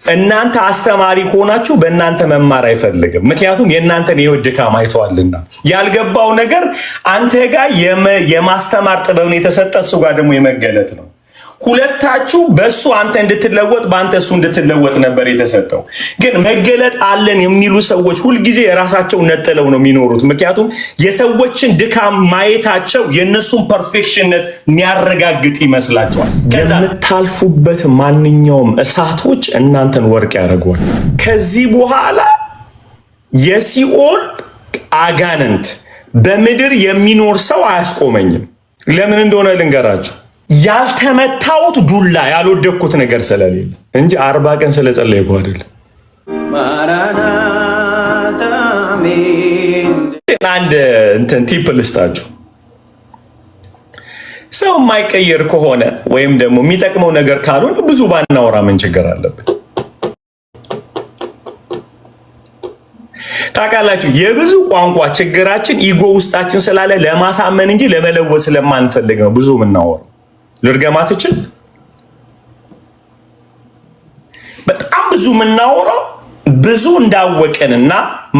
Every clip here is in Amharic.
እናንተ አስተማሪ ከሆናችሁ በእናንተ መማር አይፈልግም። ምክንያቱም የእናንተን የህይወት ድካም አይተዋልና። ያልገባው ነገር አንተ ጋር የማስተማር ጥበብ ነው የተሰጠ፣ እሱ ጋር ደግሞ የመገለጥ ነው። ሁለታችሁ በሱ አንተ እንድትለወጥ በአንተ እሱ እንድትለወጥ ነበር የተሰጠው። ግን መገለጥ አለን የሚሉ ሰዎች ሁልጊዜ የራሳቸው ነጥለው ነው የሚኖሩት። ምክንያቱም የሰዎችን ድካም ማየታቸው የእነሱን ፐርፌክሽንነት የሚያረጋግጥ ይመስላቸዋል። የምታልፉበት ማንኛውም እሳቶች እናንተን ወርቅ ያደርጓል። ከዚህ በኋላ የሲኦል አጋንንት በምድር የሚኖር ሰው አያስቆመኝም። ለምን እንደሆነ ልንገራችሁ። ያልተመታውት ዱላ ያልወደኩት ነገር ስለሌለ እንጂ 40 ቀን ስለጸለይኩ አይደለም። አንድ እንትን ቲፕ ልስጣችሁ። ሰው የማይቀየር ከሆነ ወይም ደግሞ የሚጠቅመው ነገር ካልሆነ ብዙ ባናወራ ምን ችግር አለበት? ታውቃላችሁ፣ የብዙ ቋንቋ ችግራችን ኢጎ ውስጣችን ስላለ ለማሳመን እንጂ ለመለወጥ ስለማንፈልግ ነው ብዙ የምናወራው። ልርገማትችን በጣም ብዙ የምናወራው ብዙ እንዳወቀንና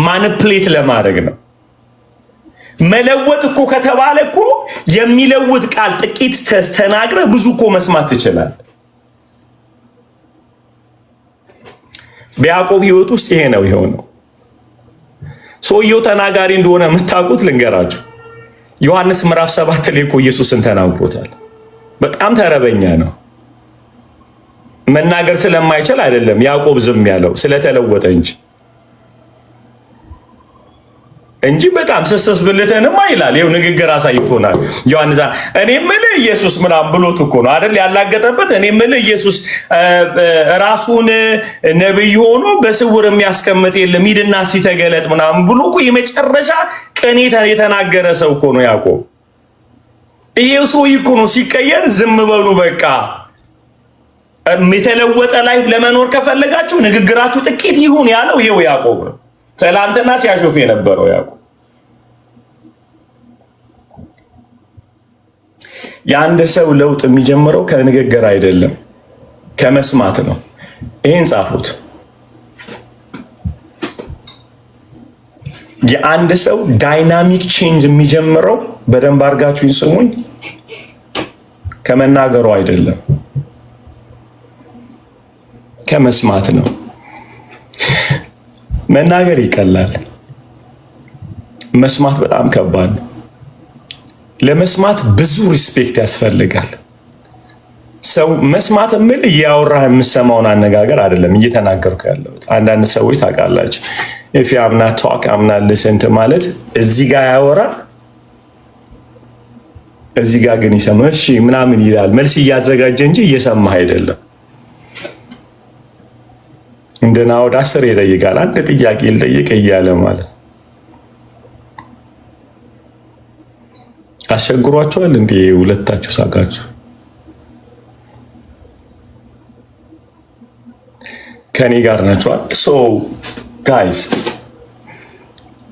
ማኒፕሌት ለማድረግ ነው። መለወጥ እኮ ከተባለ እኮ የሚለውጥ ቃል ጥቂት ተናግረ ብዙ እኮ መስማት ትችላል። በያዕቆብ ሕይወት ውስጥ ይሄ ነው የሆነው። ሰውየው ተናጋሪ እንደሆነ የምታውቁት ልንገራችሁ። ዮሐንስ ምዕራፍ 7 ላይ እኮ ኢየሱስን ተናግሮታል። በጣም ተረበኛ ነው። መናገር ስለማይችል አይደለም ያዕቆብ ዝም ያለው ስለተለወጠ እንጂ በጣም ስስስ ብልተንማ ይላል። ይኸው ንግግር አሳይቶናል ዮሐንስ። እኔ የምልህ ኢየሱስ ምናምን ብሎት እኮ ነው አይደል ያላገጠበት። እኔ የምልህ ኢየሱስ ራሱን ነብይ ሆኖ በስውር የሚያስቀምጥ የለም ሂድና ሲተገለጥ ምናምን ብሎ እኮ የመጨረሻ ቅኔ የተናገረ ሰው እኮ ነው ያዕቆብ። ይሄው ሰው እኮ ነው ሲቀየር ዝም በሉ በቃ። የተለወጠ ላይፍ ለመኖር ከፈለጋችሁ ንግግራችሁ ጥቂት ይሁን ያለው ይሄው ያዕቆብ ነው። ትላንትና ሲያሾፍ የነበረው ያዕቆብ። የአንድ ሰው ለውጥ የሚጀምረው ከንግግር አይደለም ከመስማት ነው። ይሄን ጻፉት። የአንድ ሰው ዳይናሚክ ቼንጅ የሚጀምረው በደንብ አድርጋችሁ ይስሙኝ፣ ከመናገሩ አይደለም ከመስማት ነው። መናገር ይቀላል፣ መስማት በጣም ከባድ ነው። ለመስማት ብዙ ሪስፔክት ያስፈልጋል። ሰው መስማት ምን እያወራህ የምሰማውን አነጋገር አይደለም እየተናገርኩ ያለሁት። አንዳንድ ሰዎች ታውቃላችሁ if you am not talk I'm not listen to ማለት እዚህ ጋር ያወራል እዚህ ጋር ግን ይሰማል እሺ ምናምን ይላል። መልስ እያዘጋጀ እንጂ እየሰማህ አይደለም። እንደና ወደ 10 ይጠይቃል። አንድ ጥያቄ ልጠይቅ እያለ ማለት አስቸግሯቸዋል። እንዴ ሁለታችሁ ሳቃችሁ ከኔ ጋር ናችኋል። ሶ ጋይስ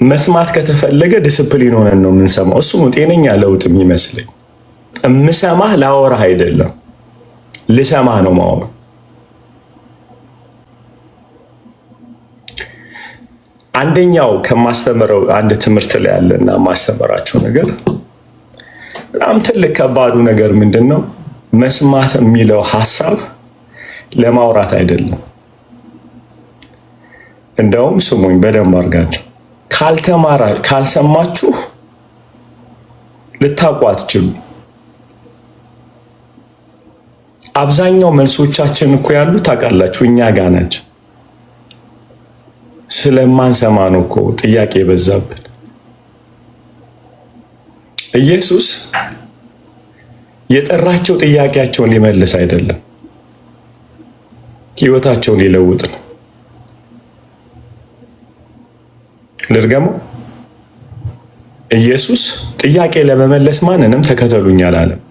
መስማት ከተፈለገ ዲስፕሊን ሆነን ነው የምንሰማው። እሱ ነው ጤነኛ ለውጥ የሚመስለኝ። እምሰማህ ላወራህ አይደለም ልሰማህ ነው ማወራ። አንደኛው ከማስተምረው አንድ ትምህርት ላይ ያለና ማስተምራቸው ነገር በጣም ትልቅ ከባዱ ነገር ምንድነው? መስማት የሚለው ሐሳብ ለማውራት አይደለም። እንደውም ስሙኝ በደንብ አድርጋችሁ ካልሰማችሁ ልታውቁ አትችሉ። አብዛኛው መልሶቻችን እኮ ያሉት ታውቃላችሁ እኛ ጋር ናቸው። ስለማንሰማ ነው እኮ ጥያቄ የበዛብን። ኢየሱስ የጠራቸው ጥያቄያቸውን ሊመልስ አይደለም፣ ህይወታቸውን ሊለውጥ ነው። ልድገመው። ኢየሱስ ጥያቄ ለመመለስ ማንንም ተከተሉኝ አላለም፣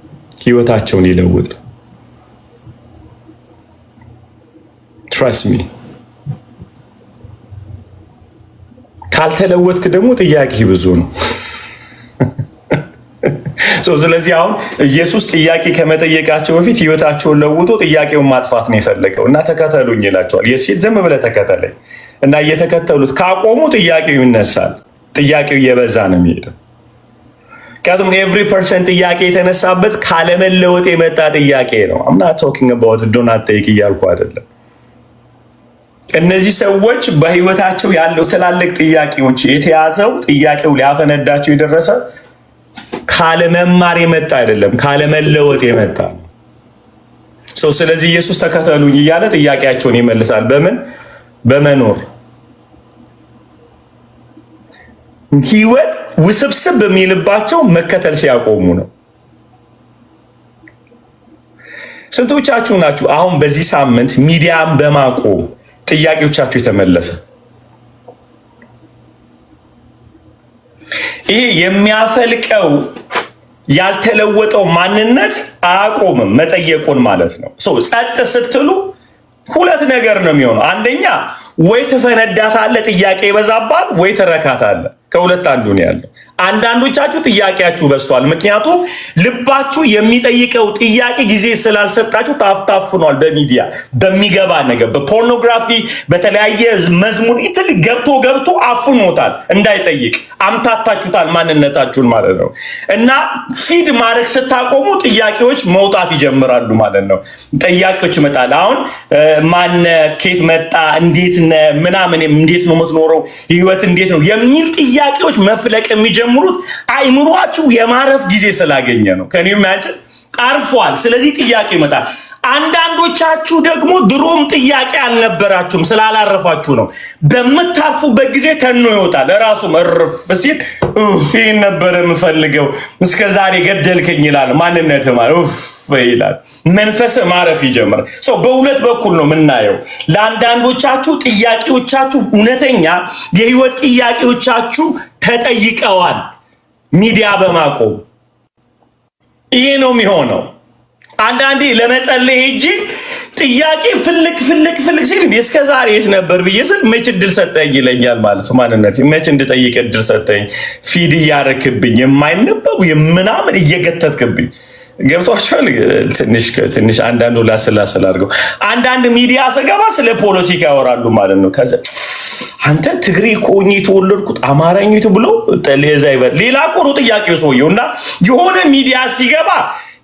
ህይወታቸውን ሊለውጥ ነው። ትረስት ሚ። ካልተለወጥክ ደግሞ ጥያቄ ብዙ ነው። ስለዚህ አሁን ኢየሱስ ጥያቄ ከመጠየቃቸው በፊት ህይወታቸውን ለውጦ ጥያቄውን ማጥፋት ነው የፈለገው እና ተከተሉኝ ይላቸዋል። የሲል ዝም ብለህ ተከተለኝ እና እየተከተሉት ካቆሙ ጥያቄው ይነሳል። ጥያቄው እየበዛ ነው የሚሄደው። ምክንያቱም ኤቭሪ ፐርሰን ጥያቄ የተነሳበት ካለመለወጥ የመጣ ጥያቄ ነው። አም ናት ቶኪንግ አባውት ዶናት ቴክ እያልኩ አይደለም። እነዚህ ሰዎች በህይወታቸው ያለው ትላልቅ ጥያቄዎች የተያዘው ጥያቄው ሊያፈነዳቸው የደረሰ ካለመማር የመጣ አይደለም፣ ካለመለወጥ የመጣ ነው። ስለዚህ ኢየሱስ ተከተሉኝ እያለ ጥያቄያቸውን ይመልሳል። በምን? በመኖር ህይወት ውስብስብ በሚልባቸው መከተል ሲያቆሙ ነው። ስንቶቻችሁ ናችሁ አሁን በዚህ ሳምንት ሚዲያን በማቆም ጥያቄዎቻችሁ የተመለሰ? ይሄ የሚያፈልቀው ያልተለወጠው ማንነት አያቆምም መጠየቁን ማለት ነው። ጸጥ ስትሉ ሁለት ነገር ነው የሚሆነው። አንደኛ ወይ ትፈነዳታለህ፣ ጥያቄ ይበዛባል፣ ወይ ትረካታለህ። ከሁለት አንዱ ነው ያለው። አንዳንዶቻችሁ ጥያቄያችሁ በዝቷል። ምክንያቱም ልባችሁ የሚጠይቀው ጥያቄ ጊዜ ስላልሰጣችሁ ታፍኗል። በሚዲያ በሚገባ ነገር፣ በፖርኖግራፊ በተለያየ መዝሙር ይትል ገብቶ አፍኖታል። እንዳይጠይቅ አምታታችሁታል ማንነታችሁን ማለት ነው። እና ፊድ ማድረግ ስታቆሙ ጥያቄዎች መውጣት ይጀምራሉ ማለት ነው። ጥያቄዎች ይመጣል። አሁን ማነ፣ ኬት መጣ፣ እንዴት ምናምን፣ እንዴት ነው የምትኖረው፣ ህይወት እንዴት ነው የሚል ጥያቄዎች መፍለቅ የሚጀምሩት አይምሯችሁ የማረፍ ጊዜ ስላገኘ ነው። ከኔም ያንቺን አርፏል። ስለዚህ ጥያቄ ይመጣል። አንዳንዶቻችሁ ደግሞ ድሮም ጥያቄ አልነበራችሁም፣ ስላላረፋችሁ ነው። በምታርፉበት ጊዜ ከኖ ይወጣል። ራሱ መርፍ ሲል ይሄን ነበር የምፈልገው እስከ ዛሬ ገደልከኝ ይላል። ማንነት ማለት ይላል። መንፈስ ማረፍ ይጀምራል። በሁለት በኩል ነው የምናየው። ለአንዳንዶቻችሁ ጥያቄዎቻችሁ እውነተኛ የህይወት ጥያቄዎቻችሁ ተጠይቀዋል። ሚዲያ በማቆም ይሄ ነው የሚሆነው። አንዳንዴ ለመጸለይ ሄጂ ጥያቄ ፍልክ ሲል እስከ ዛሬ የት ነበር ብዬ ስል መች እድል ሰጠኝ ይለኛል ማለት ነው። ማንነት መች እንድጠይቅ እድል ሰጠኝ። ፊድ እያረክብኝ የማይነበቡ የምናምን እየገተትክብኝ ገብቷቸዋል። ትንሽ አንዳንዱ ላስላስል አድርገው አንዳንድ ሚዲያ ስገባ ስለ ፖለቲካ ያወራሉ ማለት ነው። ከዛ አንተ ትግሬ ኮኝ የተወለድኩት አማራኝቱ ብሎ ለዛ ይበል ሌላ ቆሮ ጥያቄው ሰውየው እና የሆነ ሚዲያ ሲገባ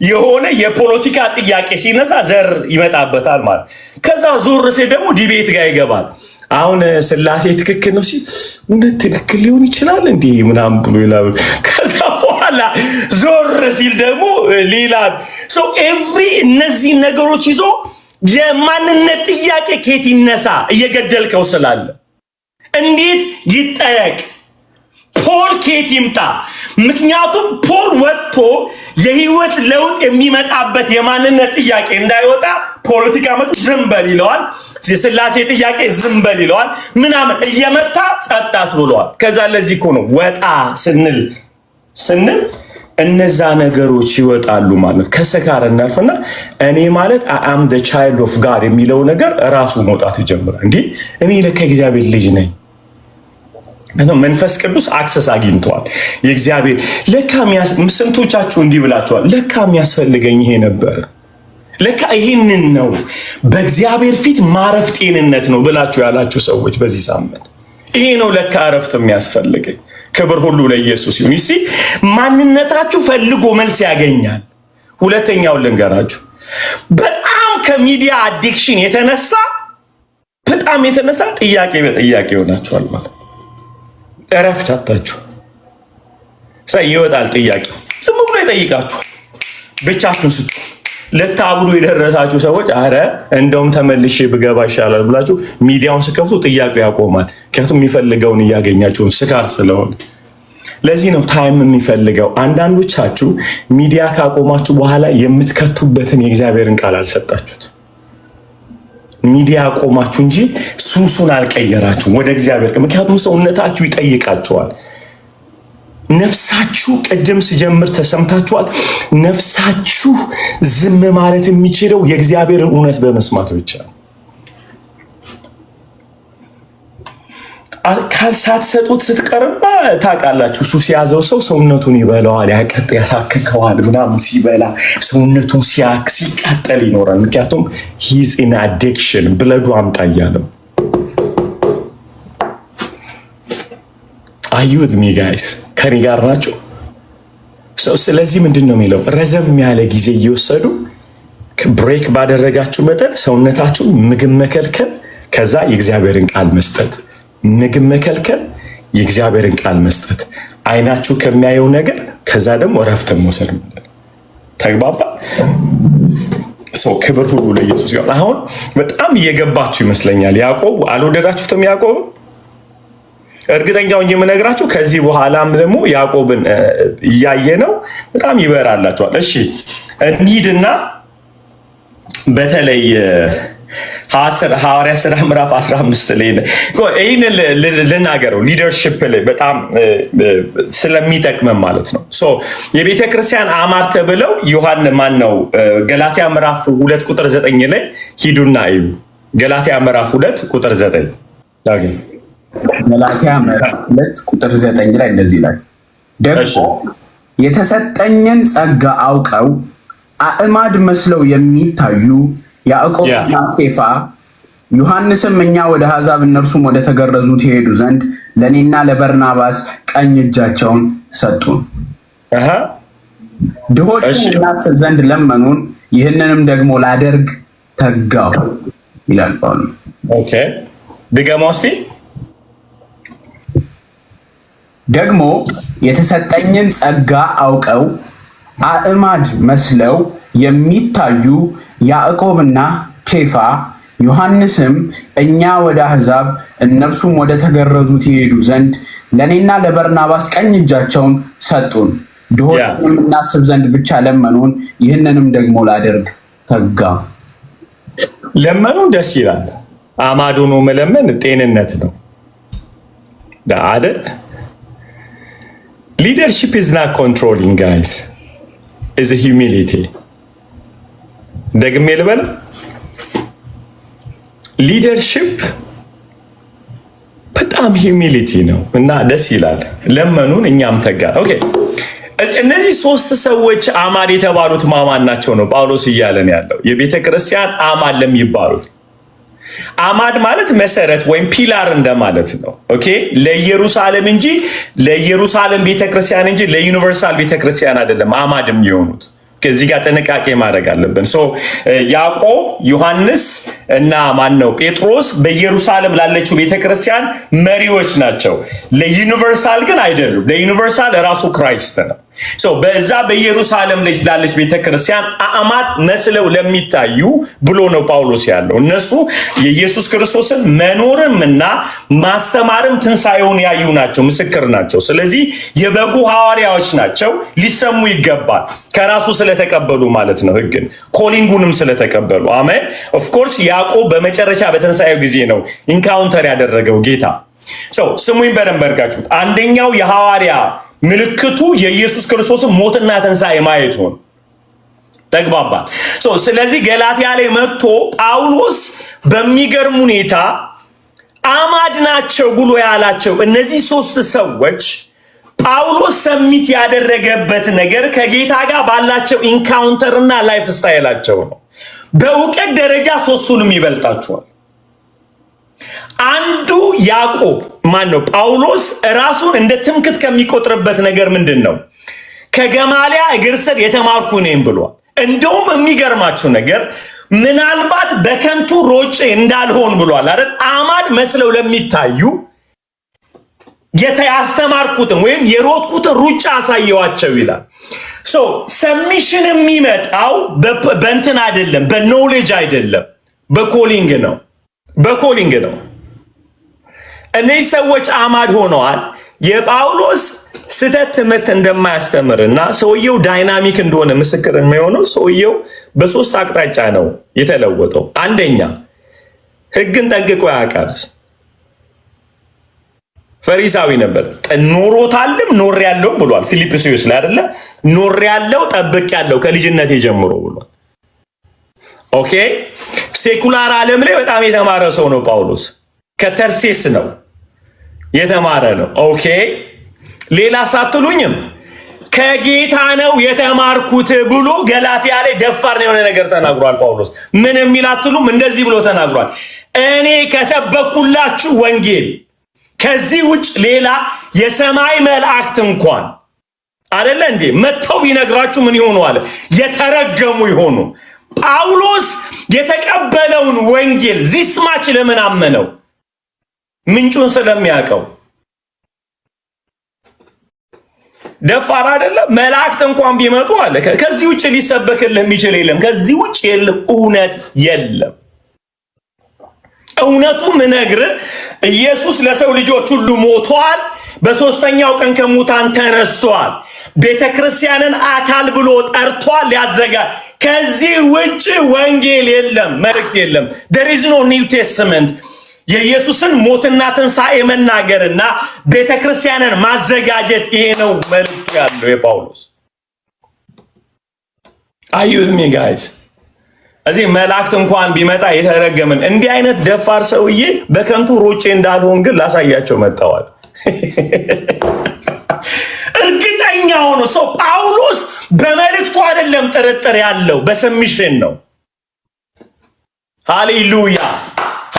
የሆነ የፖለቲካ ጥያቄ ሲነሳ ዘር ይመጣበታል ማለት። ከዛ ዞር ሲል ደግሞ ዲቤት ጋር ይገባል። አሁን ስላሴ ትክክል ነው ሲል እውነት ትክክል ሊሆን ይችላል እንዴ ምናምን ብሎ ይላል። ከዛ በኋላ ዞር ሲል ደግሞ ሌላ ኤቭሪ እነዚህ ነገሮች ይዞ የማንነት ጥያቄ ከየት ይነሳ እየገደልከው ስላለ እንዴት ይጠየቅ? ፖል ከየት ይምጣ? ምክንያቱም ፖል ወጥቶ የህይወት ለውጥ የሚመጣበት የማንነት ጥያቄ እንዳይወጣ ፖለቲካ መጡ ዝም በል ይለዋል። የስላሴ ጥያቄ ዝም በል ይለዋል። ምናምን እየመታ ጸጣስ ብለዋል። ከዛ ለዚህ እኮ ነው ወጣ ስንል እነዛ ነገሮች ይወጣሉ ማለት ከሰካር እናልፍና እኔ ማለት አም ዘ ቻይልድ ኦፍ ጋድ የሚለው ነገር ራሱ መውጣት ይጀምራል። እንዴ እኔ ለካ እግዚአብሔር ልጅ ነኝ። መንፈስ ቅዱስ አክሰስ አግኝቷል። የእግዚአብሔር ለካ ስንቶቻችሁ እንዲህ ብላችኋል፣ ለካ የሚያስፈልገኝ ይሄ ነበር፣ ለካ ይሄንን ነው በእግዚአብሔር ፊት ማረፍ ጤንነት ነው ብላችሁ ያላችሁ ሰዎች በዚህ ሳምንት ይሄ ነው ለካ እረፍት የሚያስፈልገኝ። ክብር ሁሉ ለኢየሱስ ይሁን። እሺ ማንነታችሁ ፈልጎ መልስ ያገኛል። ሁለተኛውን ልንገራችሁ። በጣም ከሚዲያ አዲክሽን የተነሳ ጥያቄ በጥያቄ ሆናችኋል ማለት እረፍት አጣችሁ። ይወጣል ጥያቄው ዝም ብሎ ይጠይቃችኋል። ብቻችሁን ስጡ። ልታብሉ የደረሳችሁ ሰዎች አረ እንደውም ተመልሼ ብገባ ይሻላል ብላችሁ ሚዲያውን ስከፍቱ ጥያቄው ያቆማል። ምክንያቱም የሚፈልገውን እያገኛችሁን ስካር ስለሆነ። ለዚህ ነው ታይም የሚፈልገው። አንዳንዶቻችሁ ሚዲያ ካቆማችሁ በኋላ የምትከቱበትን የእግዚአብሔርን ቃል አልሰጣችሁት። ሚዲያ አቆማችሁ እንጂ ሱሱን አልቀየራችሁም ወደ እግዚአብሔር። ምክንያቱም ሰውነታችሁ ይጠይቃችኋል። ነፍሳችሁ ቅድም ስጀምር ተሰምታችኋል። ነፍሳችሁ ዝም ማለት የሚችለው የእግዚአብሔርን እውነት በመስማት ብቻ ነው። ካልሳትሰጡት ስትቀርማ ታውቃላችሁ፣ ሱስ የያዘው ሰው ሰውነቱን ይበላዋል፣ ያሳክከዋል ምናምን። ሲበላ ሰውነቱን ሲቃጠል ይኖራል። ምክንያቱም ሂዝ ኢን አዲክሽን ብለዱ አምጣ እያለው። አዩ ዊዝ ሚ ጋይስ፣ ከኔ ጋር ናቸው። ስለዚህ ምንድን ነው የሚለው? ረዘም ያለ ጊዜ እየወሰዱ ብሬክ ባደረጋችሁ መጠን ሰውነታችሁ ምግብ መከልከል፣ ከዛ የእግዚአብሔርን ቃል መስጠት። ምግብ መከልከል፣ የእግዚአብሔርን ቃል መስጠት፣ አይናችሁ ከሚያየው ነገር፣ ከዛ ደግሞ እረፍትን መውሰድ ማለት ነው። ተግባባ? ክብር ሁሉ ለኢየሱስ ይሁን። አሁን በጣም እየገባችሁ ይመስለኛል። ያዕቆብ አልወደዳችሁትም? ያዕቆብ እርግጠኛውን የምነግራችሁ ከዚህ በኋላም ደግሞ ያዕቆብን እያየ ነው በጣም ይበራላችኋል። እሺ እንሂድና በተለይ ሐዋርያ ሥራ ምዕራፍ 15 ላይ ይህን ልናገረው ሊደርሽፕ ላይ በጣም ስለሚጠቅመን ማለት ነው። የቤተ ክርስቲያን አማር ተብለው ገላትያ ምዕራፍ 2 ቁጥር 9 ላይ ሂዱና እዩ። ገላትያ ምዕራፍ 2 ቁጥር 9 ገላትያ ምዕራፍ 2 ቁጥር 9 ላይ እንደዚህ ይላል፣ ደግሞ የተሰጠኝን ጸጋ አውቀው አዕማድ መስለው የሚታዩ ያዕቆብና ኬፋ ዮሐንስም እኛ ወደ አሕዛብ እነርሱም ወደ ተገረዙት ይሄዱ ዘንድ ለእኔና ለበርናባስ ቀኝ እጃቸውን ሰጡን። ድሆችን እናስብ ዘንድ ለመኑን፣ ይህንንም ደግሞ ላደርግ ተጋው ይላል ጳውሎስ። ኦኬ ድገመው እስቲ። ደግሞ የተሰጠኝን ጸጋ አውቀው አዕማድ መስለው የሚታዩ ያዕቆብና ኬፋ ዮሐንስም እኛ ወደ አሕዛብ እነርሱም ወደ ተገረዙት ይሄዱ ዘንድ ለእኔና ለበርናባስ ቀኝ እጃቸውን ሰጡን። ድሆችንም እናስብ ዘንድ ብቻ ለመኑን፣ ይህንንም ደግሞ ላደርግ ተጋ። ለመኑን ደስ ይላል። አማድ ሆኖ መለመን ጤንነት ነው አይደል? Leadership is not controlling, guys. It's a humility. ደግሜ ልበል፣ ሊደርሺፕ በጣም ሂዩሚሊቲ ነው እና ደስ ይላል። ለመኑን እኛም ተጋን። ኦኬ እነዚህ ሶስት ሰዎች አማድ የተባሉት ማማን ናቸው ነው ጳውሎስ እያለን ያለው። የቤተ ክርስቲያን አማድ ለሚባሉት አማድ ማለት መሰረት ወይም ፒላር እንደማለት ነው። ኦኬ ለኢየሩሳሌም እንጂ ለኢየሩሳሌም ቤተክርስቲያን እንጂ ለዩኒቨርሳል ቤተክርስቲያን አይደለም አማድም የሆኑት። ከዚህ ጋር ጥንቃቄ ማድረግ አለብን። ያዕቆብ፣ ዮሐንስ እና ጴጥሮስ በኢየሩሳሌም ላለችው ቤተክርስቲያን መሪዎች ናቸው። ለዩኒቨርሳል ግን አይደሉም። ለዩኒቨርሳል ራሱ ክራይስት ነው። በዛ በኢየሩሳሌም ላይ ላለች ቤተክርስቲያን አዕማድ መስለው ለሚታዩ ብሎ ነው ጳውሎስ ያለው። እነሱ የኢየሱስ ክርስቶስን መኖርም እና ማስተማርም ትንሣኤውን ያዩ ናቸው፣ ምስክር ናቸው። ስለዚህ የበጉ ሐዋርያዎች ናቸው፣ ሊሰሙ ይገባል። ከራሱ ስለተቀበሉ ማለት ነው፣ ሕግን ኮሊንጉንም ስለተቀበሉ። አሜን። ኦፍኮርስ ያዕቆብ በመጨረሻ በትንሣኤው ጊዜ ነው ኢንካውንተር ያደረገው ጌታ። ስሙኝ በደንብ አድርጋችሁት። አንደኛው የሐዋርያ ምልክቱ የኢየሱስ ክርስቶስን ሞትና ትንሣኤ ማየቱ ነው። ተግባባን። ስለዚህ ገላትያ ላይ መጥቶ ጳውሎስ በሚገርም ሁኔታ አማድ ናቸው ብሎ ያላቸው እነዚህ ሶስት ሰዎች ጳውሎስ ሰሚት ያደረገበት ነገር ከጌታ ጋር ባላቸው ኢንካውንተርና ላይፍ ስታይላቸው ነው። በእውቀት ደረጃ ሶስቱንም ይበልጣቸዋል። አንዱ ያዕቆብ ጳውሎስ ራሱን እንደ ትምክት ከሚቆጥርበት ነገር ምንድን ነው? ከገማሊያ እግር ስር የተማርኩ ነኝ ብሏል። እንደውም የሚገርማችሁ ነገር ምናልባት በከንቱ ሮጬ እንዳልሆን ብሏል አይደል? አማድ መስለው ለሚታዩ ያስተማርኩትን ወይም የሮጥኩትን ሩጫ አሳየዋቸው ይላል። ሰሚሽን የሚመጣው በእንትን አይደለም፣ በኖሌጅ አይደለም፣ በኮሊንግ ነው። በኮሊንግ ነው። እነዚህ ሰዎች አማድ ሆነዋል። የጳውሎስ ስህተት ትምህርት እንደማያስተምርና ሰውየው ዳይናሚክ እንደሆነ ምስክር የሚሆነው ሰውየው በሶስት አቅጣጫ ነው የተለወጠው። አንደኛ ሕግን ጠንቅቆ ያውቃል። ፈሪሳዊ ነበር። ኖሮታልም ኖር ያለው ብሏል ፊልጵስዩስ ላይ አይደለ? ኖር ያለው ጠብቅ ያለው ከልጅነቴ ጀምሮ ብሏል። ኦኬ ሴኩላር ዓለም ላይ በጣም የተማረ ሰው ነው ጳውሎስ። ከተርሴስ ነው የተማረ ነው። ኦኬ ሌላ ሳትሉኝም ከጌታ ነው የተማርኩት ብሎ ገላትያ ላይ ደፋር የሆነ ነገር ተናግሯል ጳውሎስ። ምን የሚል አትሉም? እንደዚህ ብሎ ተናግሯል። እኔ ከሰበኩላችሁ ወንጌል ከዚህ ውጭ ሌላ የሰማይ መላእክት እንኳን አይደለ እንዴ መተው ቢነግራችሁ ምን ይሆኑ አለ? የተረገሙ ይሆኑ። ጳውሎስ የተቀበለውን ወንጌል ዚስማች ለምን አመነው? ምንጩን ስለሚያውቀው። ደፋር አይደለም። መላእክት እንኳን ቢመጡ አለ ከዚህ ውጭ ሊሰበክልህ የሚችል የለም። ከዚህ ውጭ የለም፣ እውነት የለም። እውነቱ ምነግርህ ኢየሱስ ለሰው ልጆች ሁሉ ሞቷል፣ በሶስተኛው ቀን ከሙታን ተነስቷል፣ ቤተክርስቲያንን አካል ብሎ ጠርቷል፣ ያዘጋል። ከዚህ ውጭ ወንጌል የለም፣ መልእክት የለም። there is no new testament። የኢየሱስን ሞትና ትንሣኤ መናገርና ቤተክርስቲያንን ማዘጋጀት ይሄ ነው መልእክቱ ያለው የጳውሎስ። are you with me guys? እዚህ መላእክት እንኳን ቢመጣ የተረገምን እንዲህ አይነት ደፋር ሰውዬ በከንቱ ሮጬ እንዳልሆን ግን ላሳያቸው መጣዋል። እርግጠኛ ሆኖ ሰው ጳውሎስ በመልእክቱ አይደለም ጥርጥር ያለው በሰሚሽን ነው። ሃሌሉያ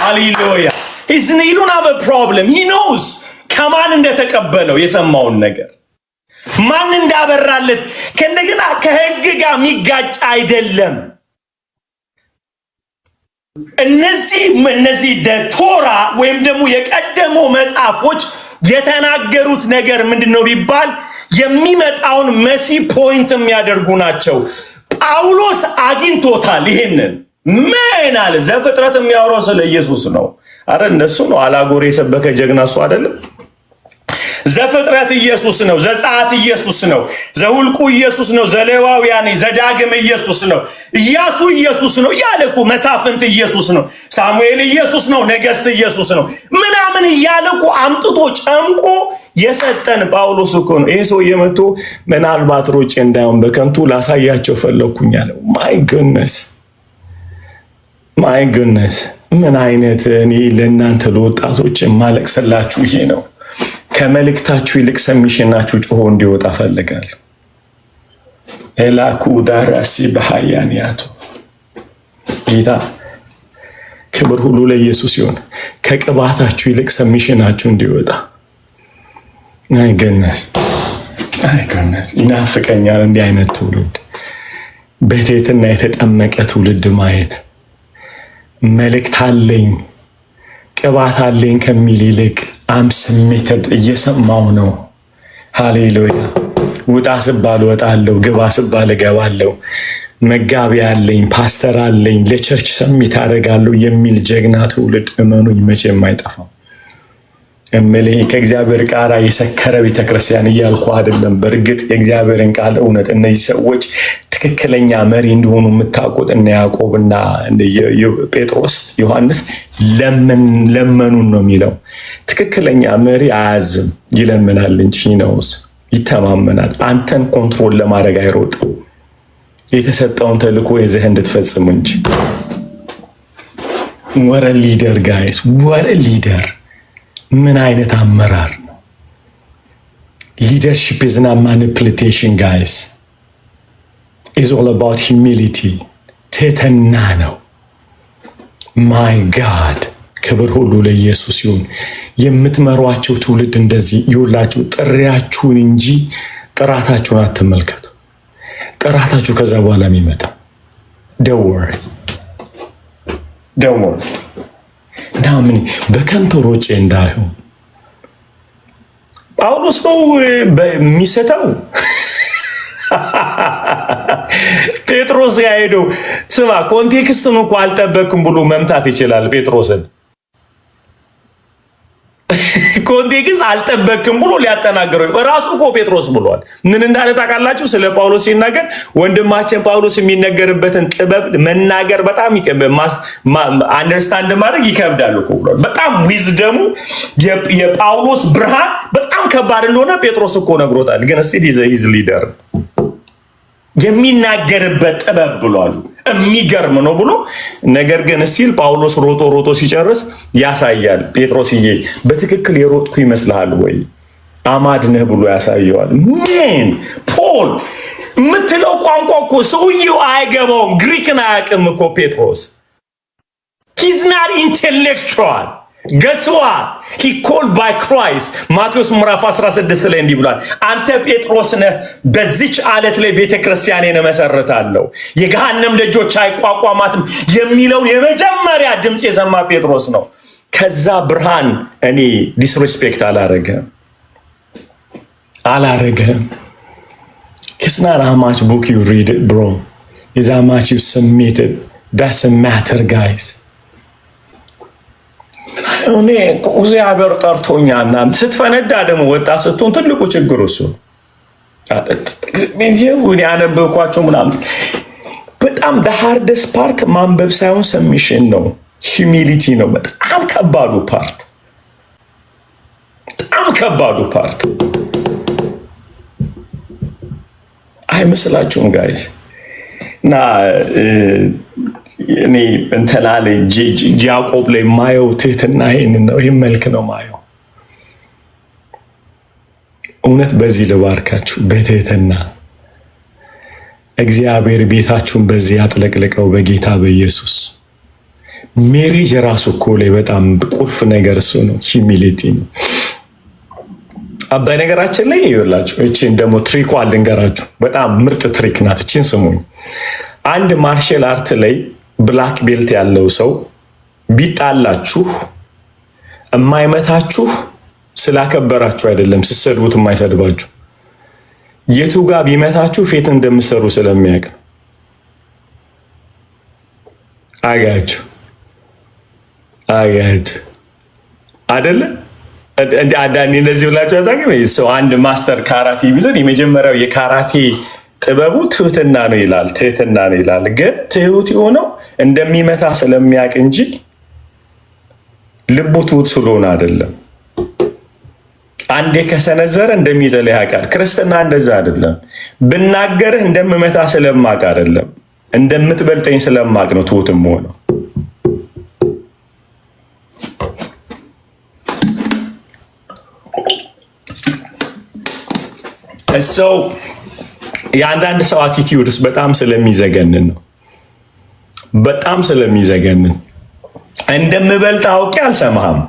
ሃሌሉያ። he don't have a problem. he knows ከማን እንደተቀበለው የሰማውን ነገር ማን እንዳበራለት ከእንደገና ከህግ ጋር የሚጋጭ አይደለም። እነዚህ ቶራ ወይም ደግሞ የቀደመው መጽሐፎች የተናገሩት ነገር ምንድነው ቢባል የሚመጣውን መሲ ፖይንት የሚያደርጉ ናቸው። ጳውሎስ አግኝቶታል። ይሄንን ምን አለ? ዘፍጥረት የሚያወራው ስለ ኢየሱስ ነው። አረ እንደሱ ነው። አላጎር የሰበከ ጀግና እሱ አይደለም። ዘፍጥረት ኢየሱስ ነው። ዘጸአት ኢየሱስ ነው። ዘሁልቁ ኢየሱስ ነው። ዘሌዋውያን ዘዳግም ኢየሱስ ነው። ኢያሱ ኢየሱስ ነው ያለኩ መሳፍንት ኢየሱስ ነው። ሳሙኤል ኢየሱስ ነው። ነገሥት ኢየሱስ ነው ምናምን እያለኩ አምጥቶ ጨምቆ የሰጠን ጳውሎስ እኮ ነው። ይሄ ሰው የመቶ ምናልባት ሮጬ እንዳይሆን በከንቱ ላሳያቸው ፈለኩኝ አለው። ማይ ጉድነስ ምን አይነት እኔ ለእናንተ ለወጣቶች ማለቅስላችሁ ይሄ ነው። ከመልእክታችሁ ይልቅ ሰሚሽናችሁ ጮሆ እንዲወጣ ፈልጋለሁ። ኤላኩ ዳራሲ በሃያንያቱ ጌታ ክብር ሁሉ ለኢየሱስ ይሁን። ከቅባታችሁ ይልቅ ሰሚሽናችሁ እንዲወጣ አይ ገነስ ይናፍቀኛል። እንዲህ አይነት ትውልድ በትህትና የተጠመቀ ትውልድ ማየት። መልእክት አለኝ ቅባት አለኝ ከሚል ይልቅ ስሜት እየሰማው ነው። ሃሌሉያ። ውጣ ስባል ወጣለሁ፣ ግባ ስባል እገባለሁ፣ መጋቢ አለኝ፣ ፓስተር አለኝ፣ ለቸርች ሰሚት አደርጋለሁ የሚል ጀግና ትውልድ እመኑኝ መቼም አይጠፋም። እምልህ ከእግዚአብሔር ቃል የሰከረ ቤተክርስቲያን እያልኩ አይደለም። በእርግጥ የእግዚአብሔርን ቃል እውነት እነዚህ ሰዎች ትክክለኛ መሪ እንደሆኑ የምታውቁት እነ ያዕቆብና ጴጥሮስ ዮሐንስ ለመኑን ነው የሚለው። ትክክለኛ መሪ አያዝም፣ ይለምናል እንጂ ነውስ ይተማመናል። አንተን ኮንትሮል ለማድረግ አይሮጥም። የተሰጠውን ተልእኮ ይዘህ እንድትፈጽም እንጂ። ወረ ሊደር ጋይስ፣ ወረ ሊደር ምን አይነት አመራር ነው! ሊደርሺፕ ኢዝ ናት ማኒፑሌሽን ጋይስ፣ ኢዝ ኦል አባውት ሂዩሚሊቲ። ትህትና ነው። ማይ ጋድ ክብር ሁሉ ለኢየሱስ ይሁን። የምትመሯቸው ትውልድ እንደዚህ ይውላችሁ። ጥሪያችሁን እንጂ ጥራታችሁን አትመልከቱ። ጥራታችሁ ከዛ በኋላ የሚመጣ ደወር እና ምን በከንቱ ሮጬ እንዳይሆን ጳውሎስ ነው የሚሰጠው። ጴጥሮስ ጋር ሄዶ ስማ ኮንቴክስቱን እኮ አልጠበቅም ብሎ መምታት ይችላል ጴጥሮስን። ኮንቴክስት አልጠበቅም ብሎ ሊያጠናግረው ራሱ እኮ ጴጥሮስ ብሏል። ምን እንዳለ ታውቃላችሁ? ስለ ጳውሎስ ሲናገር ወንድማችን ጳውሎስ የሚነገርበትን ጥበብ መናገር በጣም አንደርስታንድ ማድረግ ይከብዳል እኮ ብሏል። በጣም ዊዝደሙ የጳውሎስ ብርሃን በጣም ከባድ እንደሆነ ጴጥሮስ እኮ ነግሮታል። ግን ስቲል ኢዝ ሊደር የሚናገርበት ጥበብ ብሏል። የሚገርም ነው ብሎ ነገር ግን ስቲል ጳውሎስ ሮጦ ሲጨርስ ያሳያል። ጴጥሮስዬ በትክክል የሮጥኩ ይመስልሃል ወይ አማድ ነህ ብሎ ያሳየዋል። ምን ፖል የምትለው ቋንቋ እኮ ሰውየው አይገባውም። ግሪክን አያውቅም እኮ ጴጥሮስ። ሂዝ ናት ኢንቴሌክቹዋል ገስዋ ሂ ኮልድ ባይ ክራይስት። ማቴዎስ ምዕራፍ 16 ላይ እንዲህ ብሏል፣ አንተ ጴጥሮስ ነህ፣ በዚች አለት ላይ ቤተክርስቲያኔን እመሰርታለሁ፣ የገሃነም ደጆች አይቋቋማትም የሚለውን የመጀመሪያ ድምፅ የሰማ ጴጥሮስ ነው። ከዛ ብርሃን እኔ ዲስሪስፔክት አላረገም። It's not how much book you read it, bro. It's how much you submit it. That's a matter, guys. እኔ እግዚአብሔር ጠርቶኛልና ስትፈነዳ ደግሞ ወጣ ስትሆን ትልቁ ችግር እሱ ያነበብኳቸው ምናምን በጣም ሃርደስት ፓርት ማንበብ ሳይሆን ሰሚሽን ነው፣ ሂሚሊቲ ነው። በጣም ከባዱ ፓርት አይመስላችሁም ጋይስ? እና እኔ እንትና ላይ ያዕቆብ ላይ ማየው ትህትና ይሄንን ነው፣ ይሄን መልክ ነው ማየው። እውነት በዚህ ልባርካችሁ፣ በትህትና እግዚአብሔር ቤታችሁን በዚህ ያጥለቅልቀው በጌታ በኢየሱስ። ሜሪጅ ራሱ እኮ ላይ በጣም ቁልፍ ነገር እሱ ነው፣ ሂሚሊቲ ነው። አባይ ነገራችን ላይ ይኸውላችሁ፣ እቺን ደግሞ ትሪኳ ልንገራችሁ፣ በጣም ምርጥ ትሪክ ናት። እቺን ስሙኝ። አንድ ማርሻል አርት ላይ ብላክ ቤልት ያለው ሰው ቢጣላችሁ የማይመታችሁ ስላከበራችሁ አይደለም፣ ስትሰድቡት የማይሰድባችሁ የቱ ጋር ቢመታችሁ ፌት እንደምትሰሩ ስለሚያውቅ ነው። አጋችሁ አይደለ? አንዳንዴ እንደዚህ ብላችሁ አታውቅም? ሰው አንድ ማስተር ካራቴ ቢዘን የመጀመሪያው የካራቴ ጥበቡ ትህትና ነው ይላል። ግን ትሁት የሆነው እንደሚመታ ስለሚያውቅ እንጂ ልቡ ትሁት ስለሆነ አይደለም። አንዴ ከሰነዘረ እንደሚጥልህ ያውቃል። ክርስትና እንደዛ አይደለም። ብናገርህ እንደምመታ ስለማቅ አይደለም፣ እንደምትበልጠኝ ስለማቅ ነው ትሁትም ሆነው። ሰው የአንዳንድ ሰው አቲቲዩድስ በጣም ስለሚዘገንን ነው። እንደምበልጥ አውቄ አልሰማህም።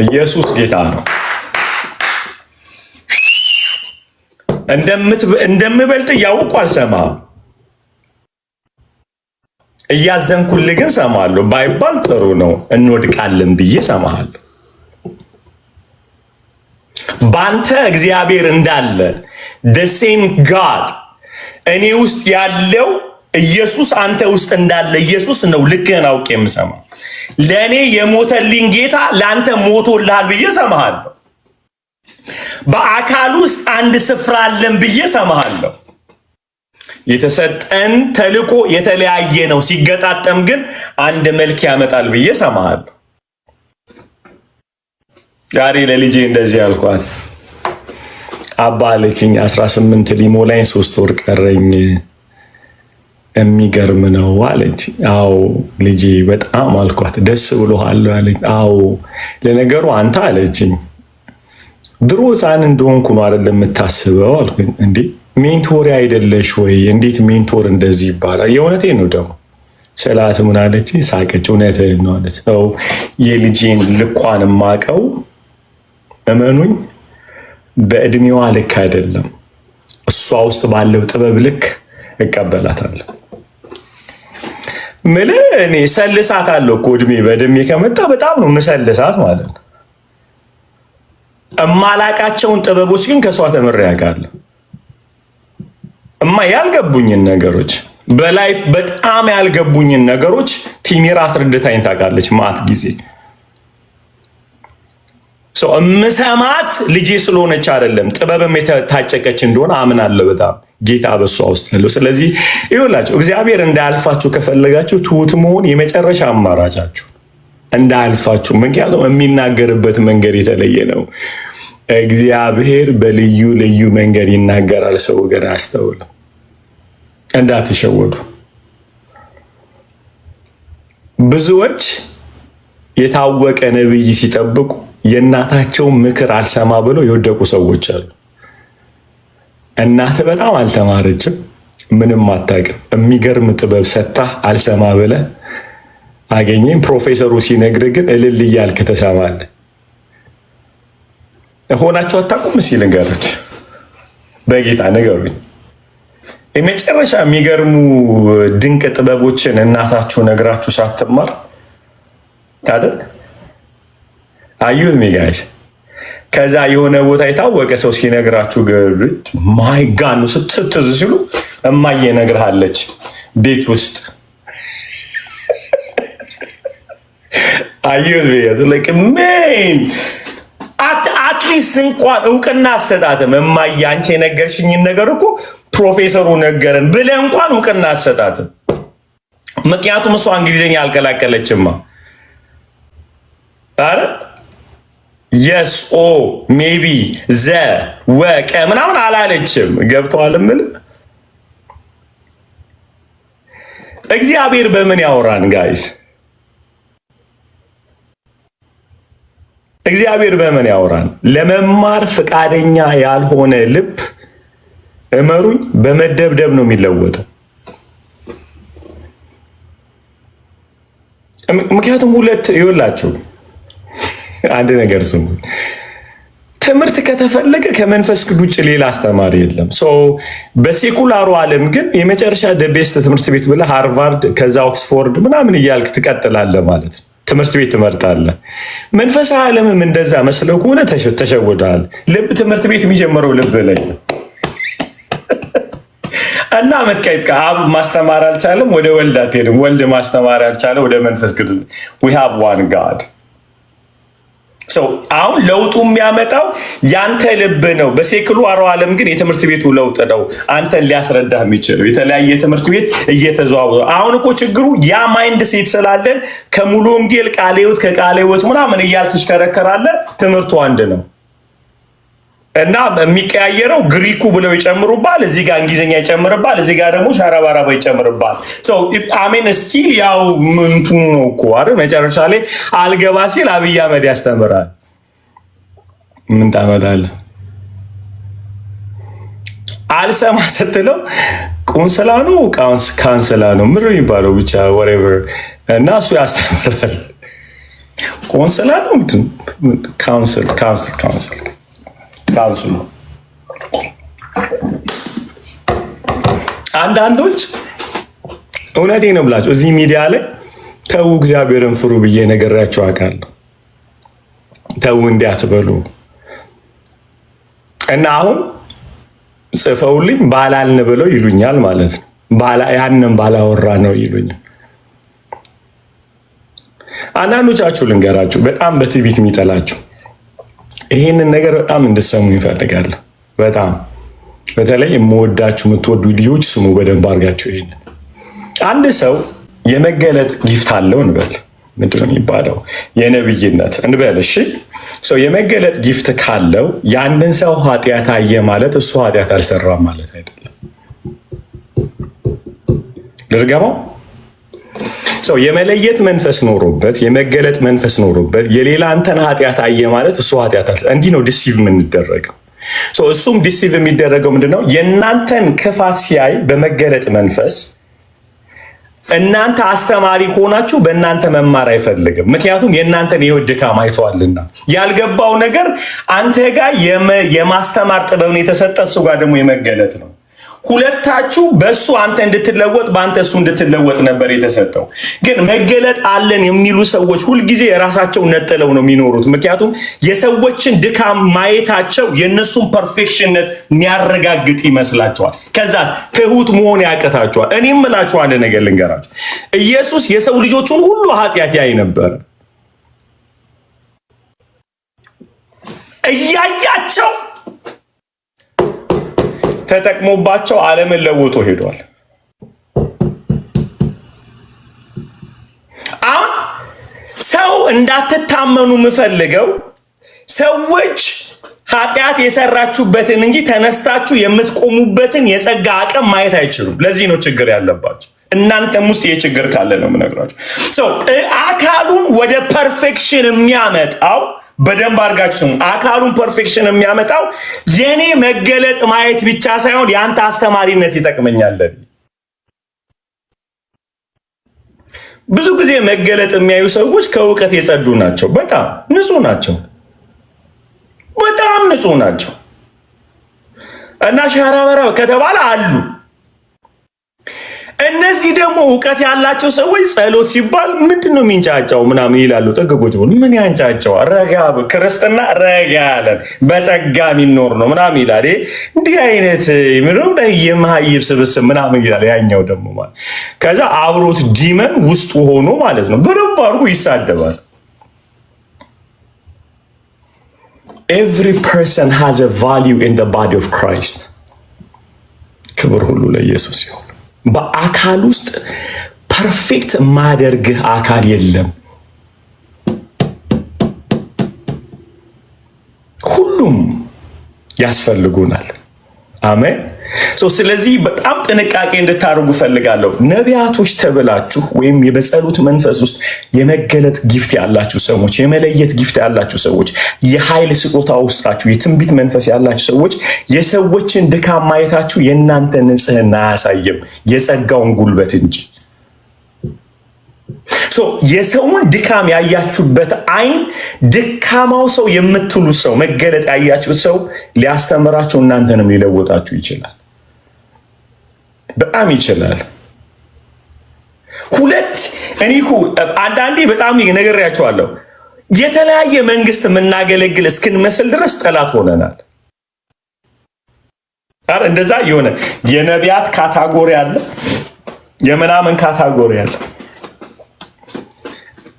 ኢየሱስ ጌታ ነው። እንደምበልጥ እያወቁ አልሰማህም። እያዘንኩልህ ግን ሰማለሁ። ባይባል ጥሩ ነው እንወድቃለን ብዬ ሰማሃለሁ። ባንተ እግዚአብሔር እንዳለ the same God እኔ ውስጥ ያለው ኢየሱስ አንተ ውስጥ እንዳለ ኢየሱስ ነው ልክህን አውቄ የምሰማ። ለእኔ የሞተልኝ ጌታ ለአንተ ሞቶልሃል ብዬ ሰማሃለሁ። በአካል ውስጥ አንድ ስፍራ አለን ብዬ ሰማሃለሁ። የተሰጠን ተልእኮ የተለያየ ነው፣ ሲገጣጠም ግን አንድ መልክ ያመጣል ብዬ ሰማሃለሁ። ዛሬ ለልጄ እንደዚህ አልኳት። አባ አለችኝ 18 ሊሞላኝ 3 ወር ቀረኝ፣ የሚገርም ነው አለች። አዎ ልጄ በጣም አልኳት። ደስ ብሎሃል አለች። አዎ ለነገሩ አንተ አለችኝ ድሮ ሕፃን እንደሆንኩ ነው አይደለም የምታስበው አልኩኝ። እንዴ ሜንቶሪ አይደለሽ ወይ? እንዴት ሜንቶር እንደዚህ ይባላል? የእውነቴን ነው ደግሞ ስላት ምን አለች? ሳቀች። እውነትህን ነው አለች። የልጄን ልኳን የማውቀው እመኑኝ በእድሜዋ ልክ አይደለም፣ እሷ ውስጥ ባለው ጥበብ ልክ እቀበላታለሁ። ምልህ እኔ ሰልሳታለሁ እኮ በእድሜ ከመጣ በጣም ነው ምሰልሳት ማለት ነው። እማላቃቸውን ጥበቦች ግን ከሷ ተምሬ አውቃለሁ። ያልገቡኝን ነገሮች በላይፍ በጣም ያልገቡኝን ነገሮች ቲሚራ አስረድታኝ ታውቃለች ማት ጊዜ። እምሰማት ልጄ ስለሆነች አይደለም ጥበብም የታጨቀች እንደሆነ አምናለሁ። በጣም ጌታ በሷ ውስጥ ያለው። ስለዚህ ይኸውላችሁ እግዚአብሔር እንዳያልፋችሁ ከፈለጋችሁ ትሁት መሆን የመጨረሻ አማራጫችሁ እንዳያልፋችሁ። ምክንያቱም የሚናገርበት መንገድ የተለየ ነው። እግዚአብሔር በልዩ ልዩ መንገድ ይናገራል። ሰው ገና አስተውለው እንዳትሸወዱ። ብዙዎች የታወቀ ነብይ ሲጠብቁ የእናታቸው ምክር አልሰማ ብለው የወደቁ ሰዎች አሉ። እናት በጣም አልተማረችም፣ ምንም አታውቅም። የሚገርም ጥበብ ሰታ አልሰማ ብለህ አገኘኝ። ፕሮፌሰሩ ሲነግር ግን እልል እያልክ ትሰማለህ። ሆናችሁ አታውቁም? እስኪ ልንገራችሁ፣ በጌታ ንገሩኝ። የመጨረሻ የሚገርሙ ድንቅ ጥበቦችን እናታችሁ ነግራችሁ ሳትማር አይደል? አዩት ሚ ጋይስ። ከዛ የሆነ ቦታ የታወቀ ሰው ሲነግራችሁ ግርት ማይ ጋድ ነው ስትትዝ ሲሉ እማዬ ነግርሃለች ቤት ውስጥ። አዩት ሚ ሜን አትሊስት እንኳን እውቅና አሰጣትም። እማዬ አንቺ የነገርሽኝን ነገር እኮ ፕሮፌሰሩ ነገረን ብለህ እንኳን እውቅና አሰጣትም። ምክንያቱም እሷ እንግሊዝኛ አልቀላቀለችማ። አረ የስ ኦ ሜቢ ዘ ወቀ ምናምን አላለችም። ገብተዋል? ምን እግዚአብሔር በምን ያወራን ጋይስ? እግዚአብሔር በምን ያወራን? ለመማር ፈቃደኛ ያልሆነ ልብ እመሩኝ በመደብደብ ነው የሚለወጠው። ምክንያቱም ሁለት ይወላችሁ አንድ ነገር ስሙ። ትምህርት ከተፈለገ ከመንፈስ ቅዱስ ውጭ ሌላ አስተማሪ የለም። በሴኩላሩ ዓለም ግን የመጨረሻ ቤስት ትምህርት ቤት ብለህ ሃርቫርድ ከዛ ኦክስፎርድ ምናምን እያልክ ትቀጥላለህ ማለት ነው። ትምህርት ቤት ትመርጣለህ። መንፈሳዊ ዓለምም እንደዛ መስለው ከሆነ ተሸውደሃል። ልብ ትምህርት ቤት የሚጀምረው ልብ ላይ ነው። እና መትቀይት አብ ማስተማር አልቻለም፣ ወደ ወልድ አትሄድም። ወልድ ማስተማር አልቻለ፣ ወደ መንፈስ ቅዱስ። we have one God። አሁን ለውጡ የሚያመጣው ያንተ ልብ ነው። በሴኩላሩ ዓለም ግን የትምህርት ቤቱ ለውጥ ነው አንተን ሊያስረዳህ የሚችለው። የተለያየ ትምህርት ቤት እየተዘዋወረ አሁን እኮ ችግሩ ያ ማይንድ ሴት ስላለን ከሙሉ ወንጌል ቃለ ሕይወት ከቃለ ሕይወት ምናምን እያልክ ትሽከረከራለህ። ትምህርቱ አንድ ነው እና የሚቀያየረው ግሪኩ ብለው ይጨምሩባል፣ እዚህ ጋር እንግሊዝኛ ይጨምርባል፣ እዚህ ጋር ደግሞ ሻራባራባ ይጨምርባል። አሜን ስቲል ያው ምንቱ ነው እኮ አይደል? መጨረሻ ላይ አልገባ ሲል አብይ አህመድ ያስተምራል። ምን ታመጣለህ? አልሰማ ስትለው ቁንስላ ነው ካንስላ ነው ምን የሚባለው ብቻ ወሬቨር፣ እና እሱ ያስተምራል። ቁንስላ ነው ካውንስል ካውንስሉ። አንዳንዶች እውነቴ ነው ብላችሁ እዚህ ሚዲያ ላይ ተው እግዚአብሔርን ፍሩ ብዬ ነገራችሁ አውቃለሁ። ተው እንዲያትበሉ እና አሁን ጽፈውልኝ ባላልን ብለው ይሉኛል ማለት ነው። ያንን ባላወራ ነው ይሉኛል። አንዳንዶቻችሁ ልንገራችሁ፣ በጣም በትዕቢት የሚጠላችሁ ይሄንን ነገር በጣም እንድሰሙ ይፈልጋል። በጣም በተለይ የምወዳችሁ የምትወዱ ልጆች ስሙ በደንብ አድርጋችሁ። ይሄንን አንድ ሰው የመገለጥ ጊፍት አለው እንበል፣ ምንድን ነው የሚባለው? የነብይነት እንበል። እሺ ሰው የመገለጥ ጊፍት ካለው ያንን ሰው ኃጢአት አየ ማለት እሱ ኃጢአት አልሰራም ማለት አይደለም። ልርገማው ሰው የመለየት መንፈስ ኖሮበት የመገለጥ መንፈስ ኖሮበት የሌላ አንተን ኃጢአት አየ ማለት እሱ ኃጢአት አልሰራም። እንዲህ ነው ዲሲቭ የምንደረገው። እሱም ዲሲቭ የሚደረገው ምንድነው? የእናንተን ክፋት ሲያይ በመገለጥ መንፈስ እናንተ አስተማሪ ከሆናችሁ በእናንተ መማር አይፈልግም። ምክንያቱም የእናንተን የህይወት ድካም አይተዋልና። ያልገባው ነገር አንተ ጋር የማስተማር ጥበብን የተሰጠ እሱ ጋር ደግሞ የመገለጥ ነው። ሁለታችሁ በእሱ አንተ እንድትለወጥ በአንተ እሱ እንድትለወጥ ነበር የተሰጠው። ግን መገለጥ አለን የሚሉ ሰዎች ሁልጊዜ የራሳቸው ነጥለው ነው የሚኖሩት። ምክንያቱም የሰዎችን ድካም ማየታቸው የእነሱን ፐርፌክሽንነት የሚያረጋግጥ ይመስላቸዋል። ከዛ ትሁት መሆን ያቀታቸዋል። እኔም እላችሁ አንድ ነገር ልንገራችሁ፣ ኢየሱስ የሰው ልጆቹን ሁሉ ኃጢአት ያይ ነበር። እያያቸው ተጠቅሞባቸው ዓለምን ለውጦ ሄዷል። አሁን ሰው እንዳትታመኑ የምፈልገው ሰዎች ኃጢአት የሰራችሁበትን እንጂ ተነስታችሁ የምትቆሙበትን የጸጋ አቅም ማየት አይችሉም። ለዚህ ነው ችግር ያለባቸው። እናንተም ውስጥ የችግር ካለ ነው የምነግራችሁ። አካሉን ወደ ፐርፌክሽን የሚያመጣው በደንብ አድርጋችሁ ስሙ። አካሉን ፐርፌክሽን የሚያመጣው የኔ መገለጥ ማየት ብቻ ሳይሆን የአንተ አስተማሪነት ይጠቅመኛል። ብዙ ጊዜ መገለጥ የሚያዩ ሰዎች ከእውቀት የጸዱ ናቸው። በጣም ንጹህ ናቸው። በጣም ንጹህ ናቸው እና ሻራበራ ከተባለ አሉ። እነዚህ ደግሞ እውቀት ያላቸው ሰዎች ጸሎት ሲባል ምንድነው የሚንጫጫው ምናምን ይላሉ። ጠገጎች ምን ያንጫጫው? ረጋ ክርስትና ረጋ ያለን በጸጋ የሚኖር ነው ምናምን ይላል። እንዲህ አይነት ምንም የመሃይብ ስብስብ ምናምን ይላል። ያኛው ደግሞ ማለት ከዛ አብሮት ዲመን ውስጡ ሆኖ ማለት ነው በደንብ አድርጎ ይሳደባል። Every person has a value in the body of Christ. ክብር ሁሉ ለኢየሱስ ይሁን። በአካል ውስጥ ፐርፌክት ማደርግህ አካል የለም። ሁሉም ያስፈልጉናል። አሜን። ስለዚህ በጣም ጥንቃቄ እንድታደርጉ ፈልጋለሁ። ነቢያቶች ተብላችሁ ወይም በጸሎት መንፈስ ውስጥ የመገለጥ ጊፍት ያላችሁ ሰዎች፣ የመለየት ጊፍት ያላችሁ ሰዎች፣ የኃይል ስጦታ ውስጣችሁ የትንቢት መንፈስ ያላችሁ ሰዎች የሰዎችን ድካም ማየታችሁ የእናንተ ንጽህና አያሳይም፣ የጸጋውን ጉልበት እንጂ። የሰውን ድካም ያያችሁበት አይን ድካማው ሰው የምትሉ ሰው መገለጥ ያያችሁት ሰው ሊያስተምራችሁ እናንተንም ሊለወጣችሁ ይችላል። በጣም ይችላል። ሁለት እኔ አንዳንዴ በጣም ነግሬያችኋለሁ። የተለያየ መንግስት የምናገለግል እስክንመስል ድረስ ጠላት ሆነናል። እንደዛ የሆነ የነቢያት ካታጎሪ አለ፣ የምናምን ካታጎሪ አለ።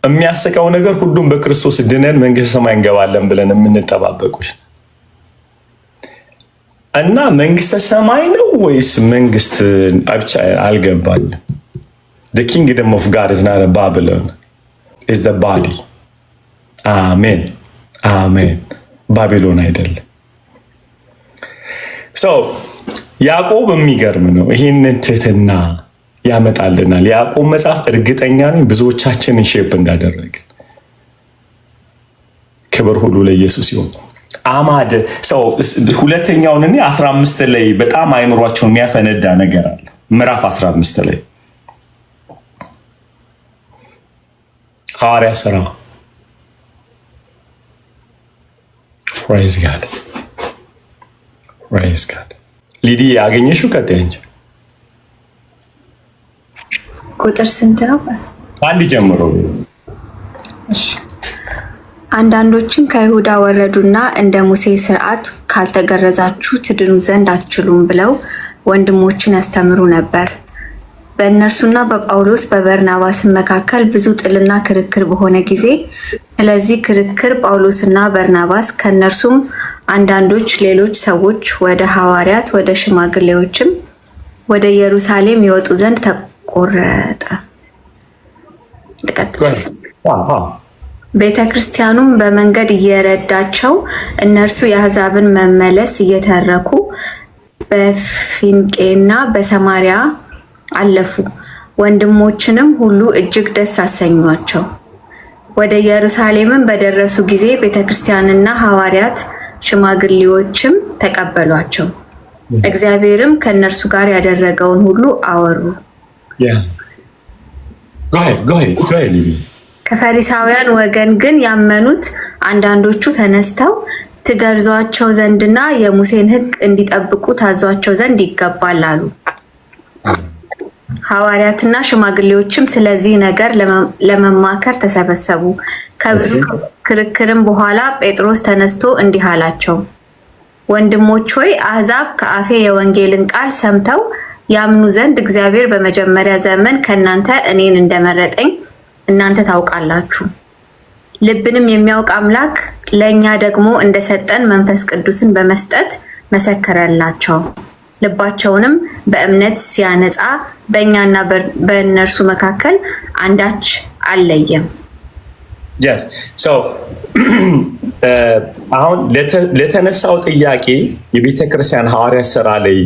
የሚያስቀው ነገር ሁሉም በክርስቶስ ድነን መንግስተ ሰማይ እንገባለን ብለን የምንጠባበቁት እና መንግስተ ሰማይ ነው ወይስ መንግስት ብቻ አልገባኝም። The kingdom of God is not a Babylon, is the body. አሜን አሜን። ባቢሎን አይደለም። ያዕቆብ የሚገርም ነው። ይህንን ትህትና ያመጣልናል። ያዕቆብ መጽሐፍ እርግጠኛ ነኝ ብዙዎቻችንን ሼፕ እንዳደረገ። ክብር ሁሉ ለኢየሱስ ይሁን። አማድ ሁለተኛውን 15 ላይ በጣም አይምሯቸውን የሚያፈነዳ ነገር አለ። ምዕራፍ 15 ላይ ሐዋርያ ሥራ ፕሬዝ ጋድ ሊዲ ያገኘሽው ቀጥይ እንጂ ቁጥር ስንት ነው? አንድ ጀምሮ። እሺ። አንዳንዶችን ከይሁዳ ወረዱና እንደ ሙሴ ሥርዓት ካልተገረዛችሁ ትድኑ ዘንድ አትችሉም ብለው ወንድሞችን ያስተምሩ ነበር። በእነርሱና በጳውሎስ በበርናባስም መካከል ብዙ ጥልና ክርክር በሆነ ጊዜ ስለዚህ ክርክር ጳውሎስና በርናባስ ከእነርሱም አንዳንዶች ሌሎች ሰዎች ወደ ሐዋርያት ወደ ሽማግሌዎችም ወደ ኢየሩሳሌም ይወጡ ዘንድ ተቆረጠ። ቤተ ክርስቲያኑም በመንገድ እየረዳቸው እነርሱ የአሕዛብን መመለስ እየተረኩ በፊንቄና በሰማሪያ አለፉ። ወንድሞችንም ሁሉ እጅግ ደስ አሰኟቸው። ወደ ኢየሩሳሌምም በደረሱ ጊዜ ቤተ ክርስቲያንና ሐዋርያት ሽማግሌዎችም ተቀበሏቸው። እግዚአብሔርም ከእነርሱ ጋር ያደረገውን ሁሉ አወሩ። ከፈሪሳውያን ወገን ግን ያመኑት አንዳንዶቹ ተነስተው ትገርዟቸው ዘንድና የሙሴን ሕግ እንዲጠብቁ ታዟቸው ዘንድ ይገባል አሉ። ሐዋርያትና ሽማግሌዎችም ስለዚህ ነገር ለመማከር ተሰበሰቡ። ከብዙ ክርክርም በኋላ ጴጥሮስ ተነስቶ እንዲህ አላቸው፣ ወንድሞች ሆይ አሕዛብ ከአፌ የወንጌልን ቃል ሰምተው ያምኑ ዘንድ እግዚአብሔር በመጀመሪያ ዘመን ከእናንተ እኔን እንደመረጠኝ እናንተ ታውቃላችሁ። ልብንም የሚያውቅ አምላክ ለእኛ ደግሞ እንደሰጠን መንፈስ ቅዱስን በመስጠት መሰከረላቸው። ልባቸውንም በእምነት ሲያነጻ በእኛና በእነርሱ መካከል አንዳች አልለየም። አሁን ለተነሳው ጥያቄ የቤተ ክርስቲያን ሐዋርያት ሥራ ላይ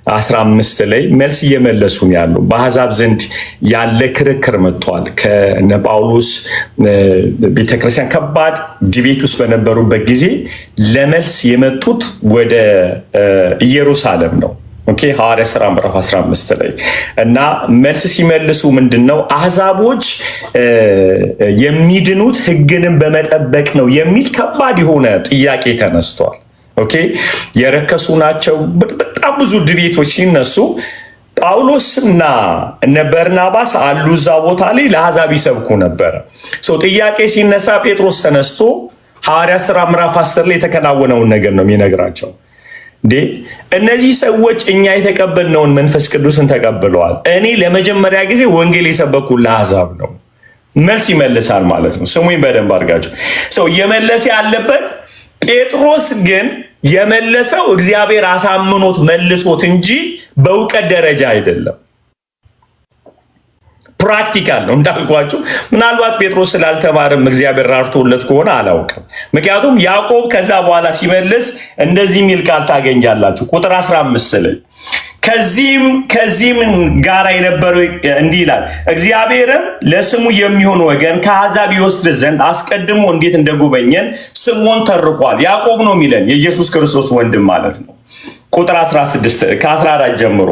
15 ላይ መልስ እየመለሱ ያሉ በአሕዛብ ዘንድ ያለ ክርክር መጥቷል። ከነ ጳውሎስ ቤተክርስቲያን ከባድ ዲቤት ውስጥ በነበሩበት ጊዜ ለመልስ የመጡት ወደ ኢየሩሳሌም ነው። ኦኬ ሐዋርያ ሥራ ምዕራፍ 15 ላይ እና መልስ ሲመልሱ ምንድነው አሕዛቦች የሚድኑት ሕግንም በመጠበቅ ነው የሚል ከባድ የሆነ ጥያቄ ተነስቷል። ኦኬ የረከሱ ናቸው። በጣም ብዙ ድቤቶች ሲነሱ ጳውሎስና እነ በርናባስ አሉ እዛ ቦታ ላይ ለአሕዛብ ይሰብኩ ነበረ። ጥያቄ ሲነሳ ጴጥሮስ ተነስቶ ሐዋርያ ሥራ ምዕራፍ 10 ላይ የተከናወነውን ነገር ነው የሚነግራቸው። እነዚህ ሰዎች እኛ የተቀበልነውን መንፈስ ቅዱስን ተቀብለዋል። እኔ ለመጀመሪያ ጊዜ ወንጌል የሰበኩ ለአሕዛብ ነው። መልስ ይመልሳል ማለት ነው። ስሙኝ በደንብ አድርጋችሁ። እየመለሰ ያለበት ጴጥሮስ ግን የመለሰው እግዚአብሔር አሳምኖት መልሶት እንጂ በእውቀት ደረጃ አይደለም። ፕራክቲካል ነው እንዳልኳችሁ። ምናልባት ጴጥሮስ ስላልተማረም እግዚአብሔር ራርቶለት ከሆነ አላውቅም። ምክንያቱም ያዕቆብ ከዛ በኋላ ሲመልስ እንደዚህ የሚል ቃል ታገኛላችሁ። ቁጥር 15 ላይ ከዚህም ጋር የነበረው እንዲህ ይላል፣ እግዚአብሔርም ለስሙ የሚሆን ወገን ከአሕዛብ ይወስድ ዘንድ አስቀድሞ እንዴት እንደጎበኘን ስምዖን ተርቋል። ያዕቆብ ነው የሚለን የኢየሱስ ክርስቶስ ወንድም ማለት ነው። ቁጥር 16 ከ14 ጀምሮ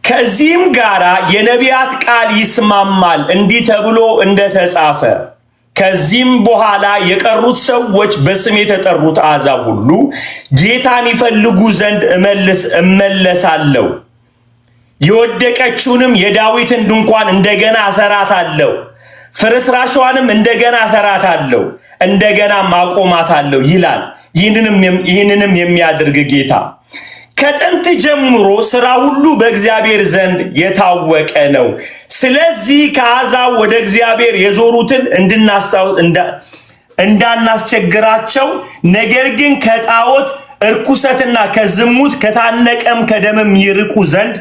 ከዚህም ጋራ የነቢያት ቃል ይስማማል፣ እንዲህ ተብሎ እንደተጻፈ ከዚህም በኋላ የቀሩት ሰዎች በስም የተጠሩት አሕዛብ ሁሉ ጌታን ይፈልጉ ዘንድ እመለሳለሁ፣ የወደቀችውንም የዳዊትን ድንኳን እንደገና እሰራታለሁ፣ ፍርስራሿንም እንደገና እሰራታለሁ፣ እንደገና ማቆማታለሁ ይላል። ይህንንም የሚያደርግ ጌታ ከጥንት ጀምሮ ሥራ ሁሉ በእግዚአብሔር ዘንድ የታወቀ ነው። ስለዚህ ከአሕዛብ ወደ እግዚአብሔር የዞሩትን እንዳናስቸግራቸው፣ ነገር ግን ከጣዖት እርኩሰትና ከዝሙት ከታነቀም ከደምም ይርቁ ዘንድ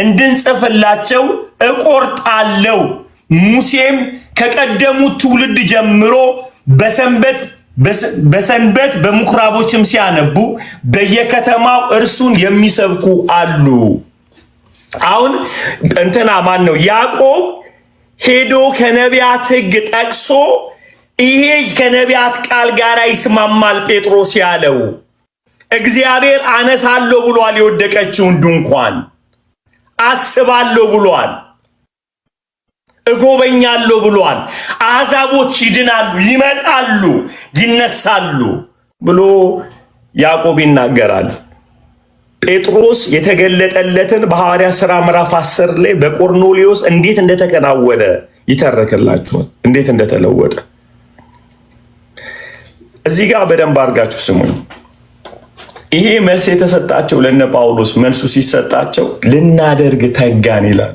እንድንጽፍላቸው እቆርጣለሁ። ሙሴም ከቀደሙት ትውልድ ጀምሮ በሰንበት በምኩራቦችም ሲያነቡ በየከተማው እርሱን የሚሰብኩ አሉ። አሁን እንትና ማን ነው? ያዕቆብ ሄዶ ከነቢያት ሕግ ጠቅሶ ይሄ ከነቢያት ቃል ጋር ይስማማል ጴጥሮስ ያለው እግዚአብሔር አነሳለሁ ብሏል፣ የወደቀችውን ድንኳን አስባለሁ ብሏል፣ እጎበኛለሁ ብሏል፣ አሕዛቦች ይድናሉ፣ ይመጣሉ፣ ይነሳሉ ብሎ ያዕቆብ ይናገራል። ጴጥሮስ የተገለጠለትን በሐዋርያ ሥራ ምዕራፍ 10 ላይ በቆርኔሌዎስ እንዴት እንደተከናወነ ይተረክላችኋል፣ እንዴት እንደተለወጠ። እዚህ ጋር በደንብ አድርጋችሁ ስሙኝ። ይሄ መልስ የተሰጣቸው ለነ ጳውሎስ መልሱ ሲሰጣቸው ልናደርግ ተጋን ይላል፣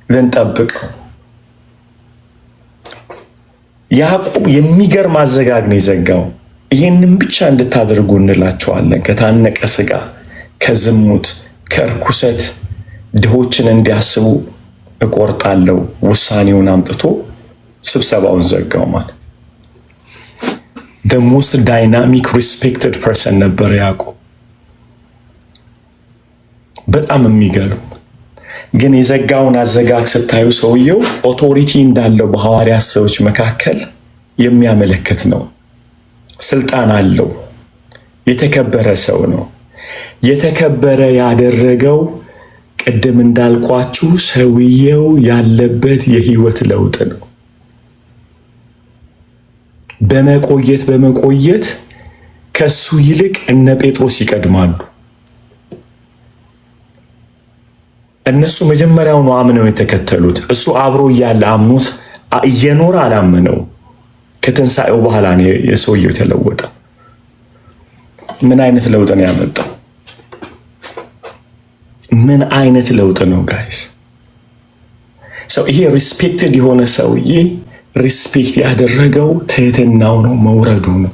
ልንጠብቀው። ያዕቆብ የሚገርም አዘጋግ ነው የዘጋው። ይህንን ብቻ እንድታደርጉ እንላቸዋለን። ከታነቀ ሥጋ፣ ከዝሙት፣ ከርኩሰት ድሆችን እንዲያስቡ እቆርጣለሁ። ውሳኔውን አምጥቶ ስብሰባውን ዘጋው ማለት the most dynamic respected person ነበር ያዕቆብ። በጣም የሚገርም ግን የዘጋውን አዘጋግ ስታዩ ሰውየው ኦቶሪቲ እንዳለው በሐዋርያት ሰዎች መካከል የሚያመለክት ነው። ስልጣን አለው። የተከበረ ሰው ነው። የተከበረ ያደረገው ቅድም እንዳልኳችሁ ሰውየው ያለበት የህይወት ለውጥ ነው። በመቆየት ከሱ ይልቅ እነ ጴጥሮስ ይቀድማሉ። እነሱ መጀመሪያውኑ አምነው የተከተሉት፣ እሱ አብሮ እያለ አምኖት እየኖረ አላመነው። ከትንሣኤው በኋላ ነው የሰውየው የተለወጠ። ምን አይነት ለውጥ ነው ያመጣው? ምን አይነት ለውጥ ነው ጋይስ? ይሄ ሪስፔክትድ የሆነ ሰውዬ ሪስፔክት ያደረገው ትህትናው ነው፣ መውረዱ ነው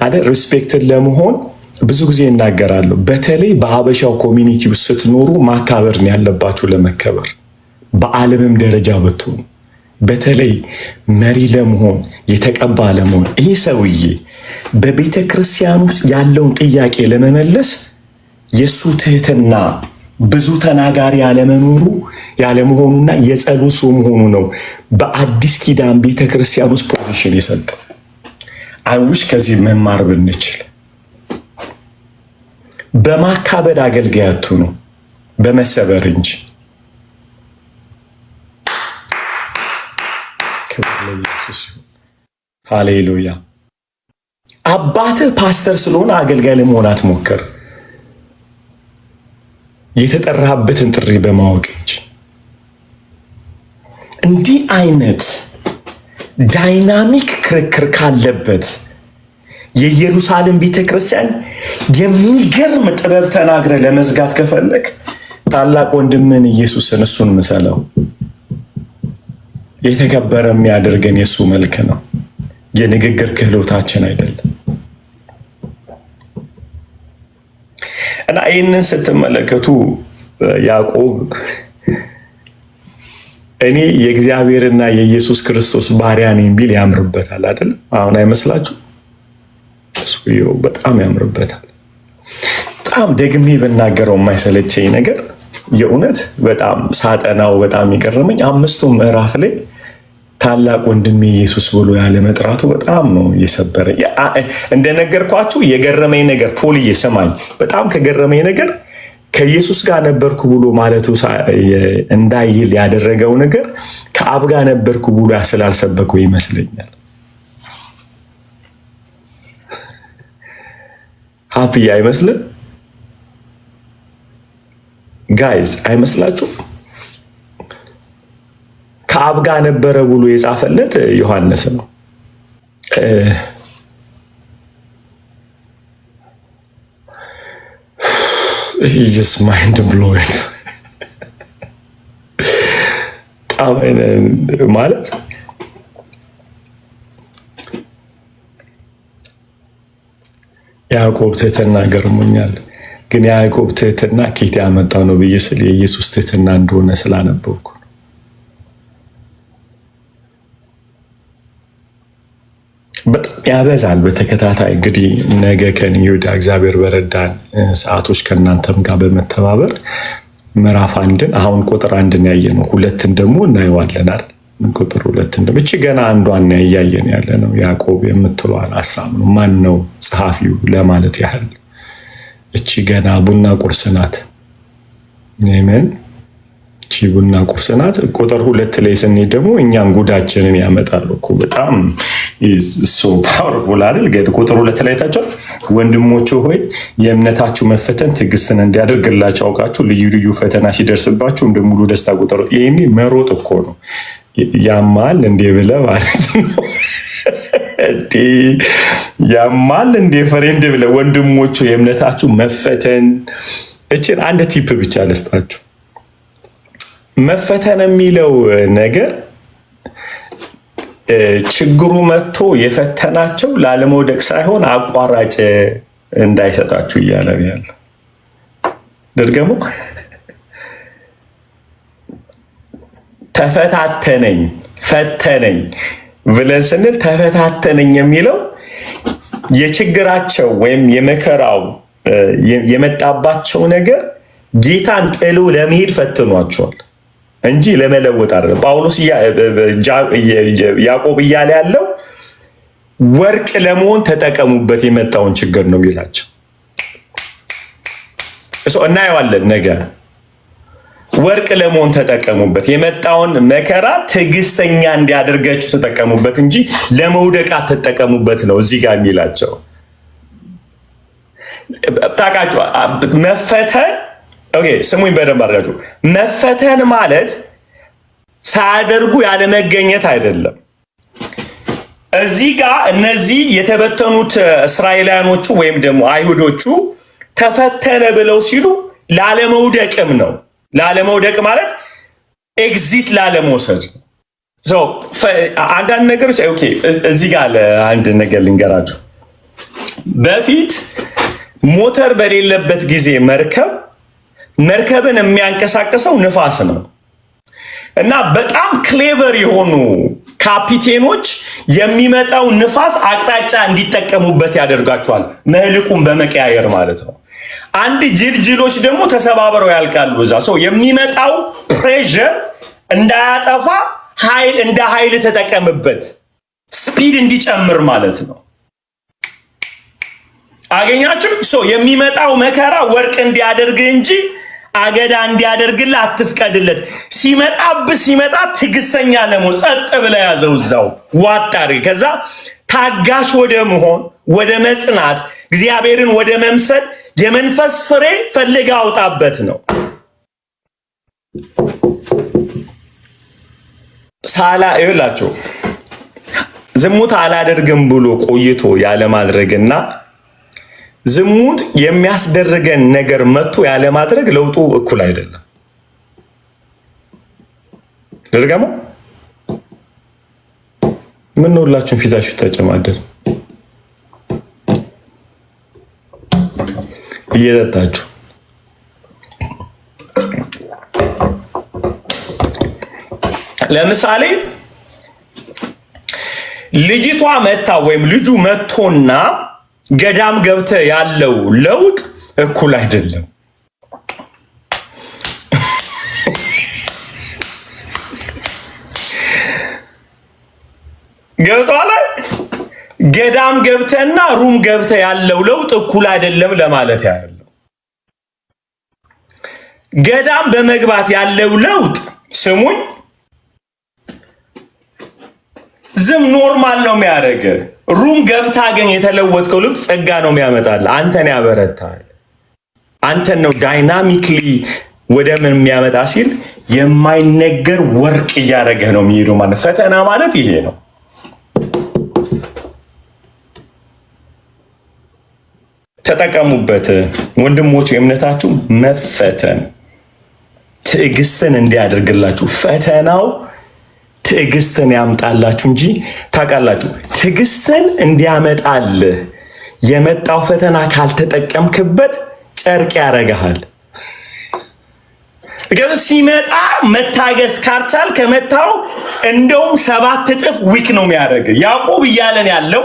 አይደል? ሪስፔክትድ ለመሆን ብዙ ጊዜ እናገራለሁ። በተለይ በሀበሻው ኮሚኒቲ ውስጥ ስትኖሩ ማካበር ነው ያለባችሁ ለመከበር። በዓለምም ደረጃ ብትሆኑ በተለይ መሪ ለመሆን የተቀባ ለመሆን ይህ ሰውዬ በቤተ ክርስቲያን ውስጥ ያለውን ጥያቄ ለመመለስ የሱ ትህትና ብዙ ተናጋሪ ያለመሆኑና የጸሎት ሰው መሆኑ ነው በአዲስ ኪዳን ቤተ ክርስቲያን ውስጥ ፖዚሽን የሰጠው። አይውሽ ከዚህ መማር ብንችል። በማካበድ አገልጋያቱ ነው በመሰበር እንጂ። ክብር ለኢየሱስ ይሁን። ሃሌሉያ። አባትህ ፓስተር ስለሆነ አገልጋይ ለመሆን አትሞክር። የተጠራህበትን ጥሪ በማወቅ እንጂ። እንዲህ አይነት ዳይናሚክ ክርክር ካለበት የኢየሩሳሌም ቤተክርስቲያን የሚገርም ጥበብ ተናግረ ለመዝጋት ከፈለግ ታላቅ ወንድምን ኢየሱስን እሱን ምሰለው። የተከበረ የሚያደርገን የሱ መልክ ነው፣ የንግግር ክህሎታችን አይደለም። እና ይህንን ስትመለከቱ ያዕቆብ እኔ የእግዚአብሔርና የኢየሱስ ክርስቶስ ባሪያ ነኝ ቢል ያምርበታል አይደል? አሁን አይመስላችሁ? በጣም ያምርበታል። በጣም ደግሜ በናገረው የማይሰለቸኝ ነገር የእውነት በጣም ሳጠናው በጣም የገረመኝ 5ቱ ምዕራፍ ላይ ታላቅ ወንድሜ ኢየሱስ ብሎ ያለ መጥራቱ በጣም ነው የሰበረ። እንደነገርኳችሁ የገረመኝ ነገር ፖልዬ ሰማኝ፣ በጣም ከገረመኝ ነገር ከኢየሱስ ጋር ነበርኩ ብሎ ማለቱ እንዳይል ያደረገው ነገር ከአብ ጋር ነበርኩ ብሎ ስላልሰበከው ይመስለኛል። ሃፒ አይመስልም ጋይዝ? አይመስላችሁ? ከአብ ጋር ነበረ ብሎ የጻፈለት ዮሐንስ ነው። just mind blowing ማለት ያዕቆብ ትህትና ገርሞኛል። ግን ያዕቆብ ትህትና ኬት ያመጣው ነው ብዬ ስል የኢየሱስ ትህትና እንደሆነ ስላነበብኩ በጣም ያበዛል። በተከታታይ እንግዲህ ነገ ከኒውዳ እግዚአብሔር በረዳን ሰዓቶች ከእናንተም ጋር በመተባበር ምዕራፍ 1ን አሁን ቁጥር 1ን ያየነው 2ን ደግሞ እናየዋለን አይደል? ቁጥር 2ን ብቻ ገና አንዷን ያያየን ያለ ነው። ያዕቆብ የምትሏን ሀሳብ ነው። ማን ነው ጸሐፊው ለማለት ያህል እቺ ገና ቡና ቁርስ ናት። አሜን። እቺ ቡና ቁርስ ናት። ቁጥር 2 ላይ ስንሄድ ደግሞ እኛን ጉዳችንን ያመጣሉ እኮ በጣም ሶ ፓወርፉል አይደል? ቁጥር 2 ላይ ታቸው ወንድሞቹ ሆይ የእምነታችሁ መፈተን ትዕግስትን እንዲያደርግላችሁ አውቃችሁ ልዩ ልዩ ፈተና ሲደርስባችሁ እንደ ሙሉ ደስታ ቁጠሩት። ይሄኔ መሮጥ እኮ ነው። ያማል እንዴ ብለህ ማለት ነው። ያማል እንዴ ፍሬንድ ብለህ ወንድሞቹ የእምነታችሁ መፈተን። እችን አንድ ቲፕ ብቻ ልስጣችሁ። መፈተን የሚለው ነገር ችግሩ መጥቶ የፈተናቸው ላለመውደቅ ሳይሆን አቋራጭ እንዳይሰጣችሁ እያለ ያለ ደርገሞ ተፈታተነኝ ፈተነኝ ብለን ስንል ተፈታተነኝ የሚለው የችግራቸው ወይም የመከራው የመጣባቸው ነገር ጌታን ጥሎ ለመሄድ ፈትኗቸዋል እንጂ ለመለወጥ አይደለም። ጳውሎስ ያዕቆብ እያለ ያለው ወርቅ ለመሆን ተጠቀሙበት የመጣውን ችግር ነው የሚላቸው። እናየዋለን ነገ። ወርቅ ለመሆን ተጠቀሙበት፣ የመጣውን መከራ ትዕግስተኛ እንዲያደርጋችሁ ተጠቀሙበት እንጂ ለመውደቅ አትጠቀሙበት ነው እዚህ ጋር የሚላቸው። ታውቃችሁ መፈተን ኦኬ፣ ስሙኝ በደንብ አድርጋችሁ። መፈተን ማለት ሳያደርጉ ያለመገኘት አይደለም። እዚህ ጋር እነዚህ የተበተኑት እስራኤላውያኖቹ ወይም ደግሞ አይሁዶቹ ተፈተነ ብለው ሲሉ ላለመውደቅም ነው። ላለመውደቅ ማለት ኤግዚት ላለመውሰድ ነው። አንዳንድ ነገሮች ኦኬ፣ እዚህ ጋር አንድ ነገር ልንገራችሁ። በፊት ሞተር በሌለበት ጊዜ መርከብን የሚያንቀሳቅሰው ንፋስ ነው እና በጣም ክሌቨር የሆኑ ካፒቴኖች የሚመጣው ንፋስ አቅጣጫ እንዲጠቀሙበት ያደርጋቸዋል። መልኩን በመቀያየር ማለት ነው። አንድ ጅልጅሎች ደግሞ ተሰባብረው ያልቃሉ እዛ። ሰው የሚመጣው ፕሬሸር እንዳያጠፋ እንደ ኃይል ተጠቀምበት፣ ስፒድ እንዲጨምር ማለት ነው። አገኛችሁ? ሰው የሚመጣው መከራ ወርቅ እንዲያደርግ እንጂ አገዳ እንዲያደርግልህ አትፍቀድለት። ሲመጣ ትዕግስተኛ ለመሆን ጸጥ ብለህ ያዘው እዛው ዋጣሪ። ከዛ ታጋሽ ወደ መሆን ወደ መጽናት እግዚአብሔርን ወደ መምሰል የመንፈስ ፍሬ ፈልጋ አውጣበት ነው። ይኸውላችሁ ዝሙት አላደርግም ብሎ ቆይቶ ያለ ማድረግና ዝሙት የሚያስደርገን ነገር መጥቶ ያለ ማድረግ ለውጡ እኩል አይደለም። ደርጋማ ምን ነው ሁላችሁም ፊታችሁ ተጨማደደ እየጠጣችሁ ለምሳሌ ልጅቷ መታ ወይም ልጁ መጥቶና ገዳም ገብተ ያለው ለውጥ እኩል አይደለም። ገብቷል? ገዳም ገብተና ሩም ገብተ ያለው ለውጥ እኩል አይደለም ለማለት ያለው። ገዳም በመግባት ያለው ለውጥ ስሙኝ ዝም ኖርማል ነው የሚያደርግ። ሩም ገብታ ግን የተለወጥከው ልብ ጸጋ ነው የሚያመጣል። አንተን ያበረታል። አንተን ነው ዳይናሚክሊ ወደ ምን የሚያመጣ ሲል የማይነገር ወርቅ እያደረገ ነው የሚሄደው ማለት። ፈተና ማለት ይሄ ነው። ተጠቀሙበት ወንድሞች። የእምነታችሁ መፈተን ትዕግስትን እንዲያደርግላችሁ ፈተናው ትዕግስትን ያምጣላችሁ እንጂ ታውቃላችሁ፣ ትዕግስትን እንዲያመጣልህ የመጣው ፈተና ካልተጠቀምክበት ጨርቅ ያረጋሃል። ግን ሲመጣ መታገስ ካልቻል ከመታው እንደውም 7 እጥፍ ዊክ ነው የሚያደርግ። ያዕቆብ እያለን ያለው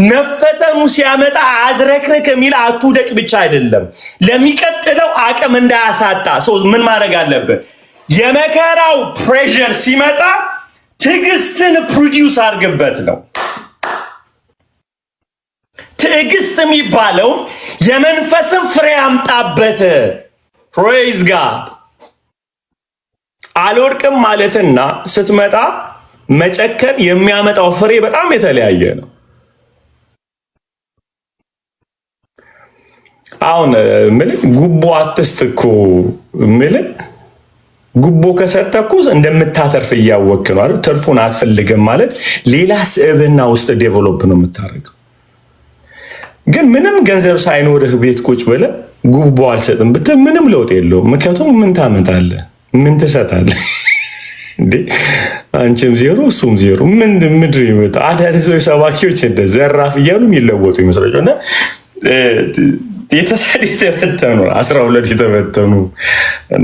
መፈተኑ ሲያመጣ አዝረክረክ የሚል አትውደቅ ብቻ አይደለም፣ ለሚቀጥለው አቅም እንዳያሳጣ ሰው ምን ማድረግ አለበት? የመከራው ፕሬሸር ሲመጣ ትዕግስትን ፕሮዲውስ አድርግበት ነው። ትዕግስት የሚባለው የመንፈስን ፍሬ ያምጣበት። ፕሬዝ ጋድ። አልወድቅም ማለትና ስትመጣ መጨከን የሚያመጣው ፍሬ በጣም የተለያየ ነው። አሁን ጉቦ አትስት እኮ ጉቦ ከሰጠኩ እንደምታተርፍ እያወክ ነው አይደል? ትርፉን አልፈልግም ማለት ሌላ ስዕብና ውስጥ ዴቨሎፕ ነው የምታደርገው። ግን ምንም ገንዘብ ሳይኖርህ ቤት ቁጭ ብለህ ጉቦ አልሰጥም ብትል ምንም ለውጥ የለውም። ምክንያቱም ምን ታመጣለህ? ምን ትሰጣለህ እንዴ? አንቺም ዜሮ እሱም ዜሮ። ምድር ይመጣ አዳሪዞች ሰባኪዎች እንደ ዘራፍ እያሉ የሚለወጡ ይመስላቸው እና የተበተኑ 12 የተበተኑ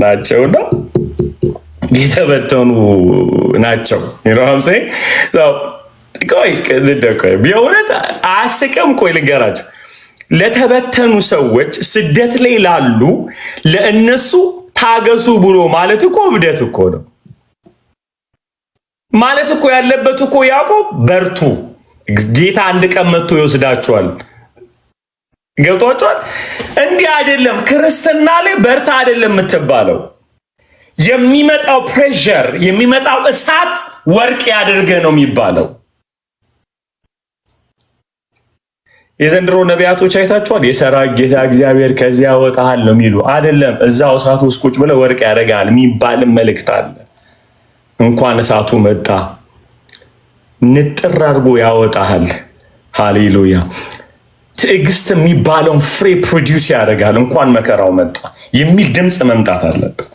ናቸውና የተበተኑ ናቸው። ይሮምሴ ቆይ ቢሆነት አያስቅም። ቆይ ልንገራችሁ፣ ለተበተኑ ሰዎች ስደት ላይ ላሉ ለእነሱ ታገሱ ብሎ ማለት እኮ እብደት እኮ ነው ማለት እኮ ያለበት እኮ ያዕቆብ በርቱ፣ ጌታ አንድ ቀን መጥቶ ይወስዳቸዋል። ገብቷቸዋል። እንዲህ አይደለም ክርስትና ላይ በርታ አይደለም የምትባለው። የሚመጣው ፕሬሸር የሚመጣው እሳት ወርቅ ያደርገ ነው የሚባለው። የዘንድሮ ነቢያቶች አይታችኋል። የሰራዊት ጌታ እግዚአብሔር ከዚያ ያወጣሃል ነው የሚሉ አይደለም። እዛው እሳቱ ውስጥ ቁጭ ብለህ ወርቅ ያደርጋል የሚባልም መልእክት አለ። እንኳን እሳቱ መጣ ንጥር አድርጎ ያወጣሃል። ሃሌሉያ። ትዕግስት የሚባለውን ፍሬ ፕሮዲውስ ያደርጋል። እንኳን መከራው መጣ የሚል ድምፅ መምጣት አለበት።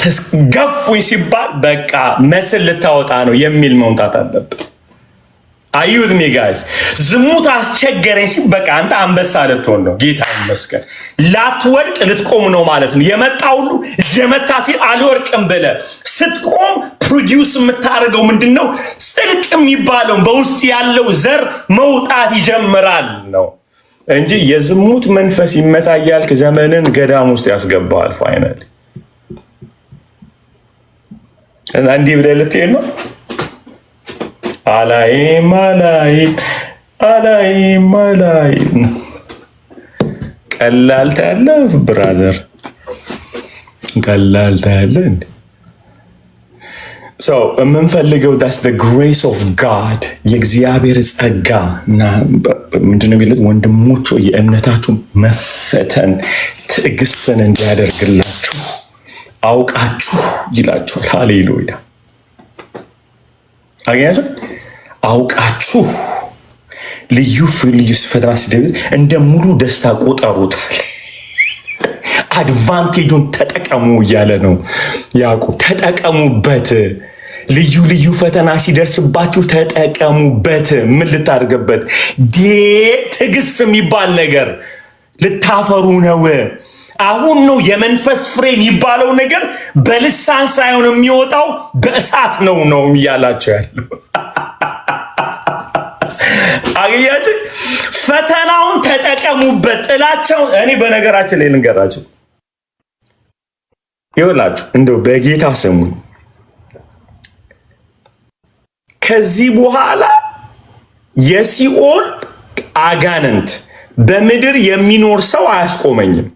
ተስገፉኝ ሲባል በቃ መስል ልታወጣ ነው የሚል መምጣት አለበት። አዩት ሚ ጋይስ። ዝሙት አስቸገረኝ ሲል በቃ አንተ አንበሳ ልትሆን ነው። ጌታ ይመስገን ላትወድቅ ልትቆም ነው ማለት ነው። የመጣ ሁሉ እየመታ ሲል አልወርቅም ብለህ ስትቆም ፕሮዲውስ የምታደርገው ምንድነው? የሚባለው በውስጥ ያለው ዘር መውጣት ይጀምራል ነው እንጂ የዝሙት መንፈስ ይመታያል ዘመንን ገዳም ውስጥ ያስገባዋል። ፋይናሊ እና እንዲህ ብለህ ልትሄድ ነው። አላይም ቀላል ታያለህ ብራዘር፣ ቀላል ታያለህ እንዴ? ሰው የምንፈልገው ዳስ the grace of God የእግዚአብሔር ጸጋ እና ምንድነው የሚሉት ወንድሞች የእምነታችሁ መፈተን ትዕግስትን እንዲያደርግላችሁ አውቃችሁ ይላችኋል። ሃሌሉያ አገኛችሁ። አውቃችሁ ልዩ ፈተና ሲደርስ እንደ ሙሉ ደስታ ቆጠሩታል። አድቫንቴጁን ተጠቀሙ እያለ ነው ያዕቆብ። ተጠቀሙበት። ልዩ ፈተና ሲደርስባችሁ ተጠቀሙበት። ምን ልታደርገበት? ትዕግስት የሚባል ነገር ልታፈሩ ነው። አሁን ነው የመንፈስ ፍሬ የሚባለው ነገር በልሳን ሳይሆን የሚወጣው በእሳት ነው እያላቸው ያለው አገያችሁ። ፈተናውን ተጠቀሙበት። ጥላቸው እኔ በነገራችን ላይ ልንገራችሁ ይኸውላችሁ እንደው በጌታ ስሙ ከዚህ በኋላ የሲኦል አጋንንት በምድር የሚኖር ሰው አያስቆመኝም።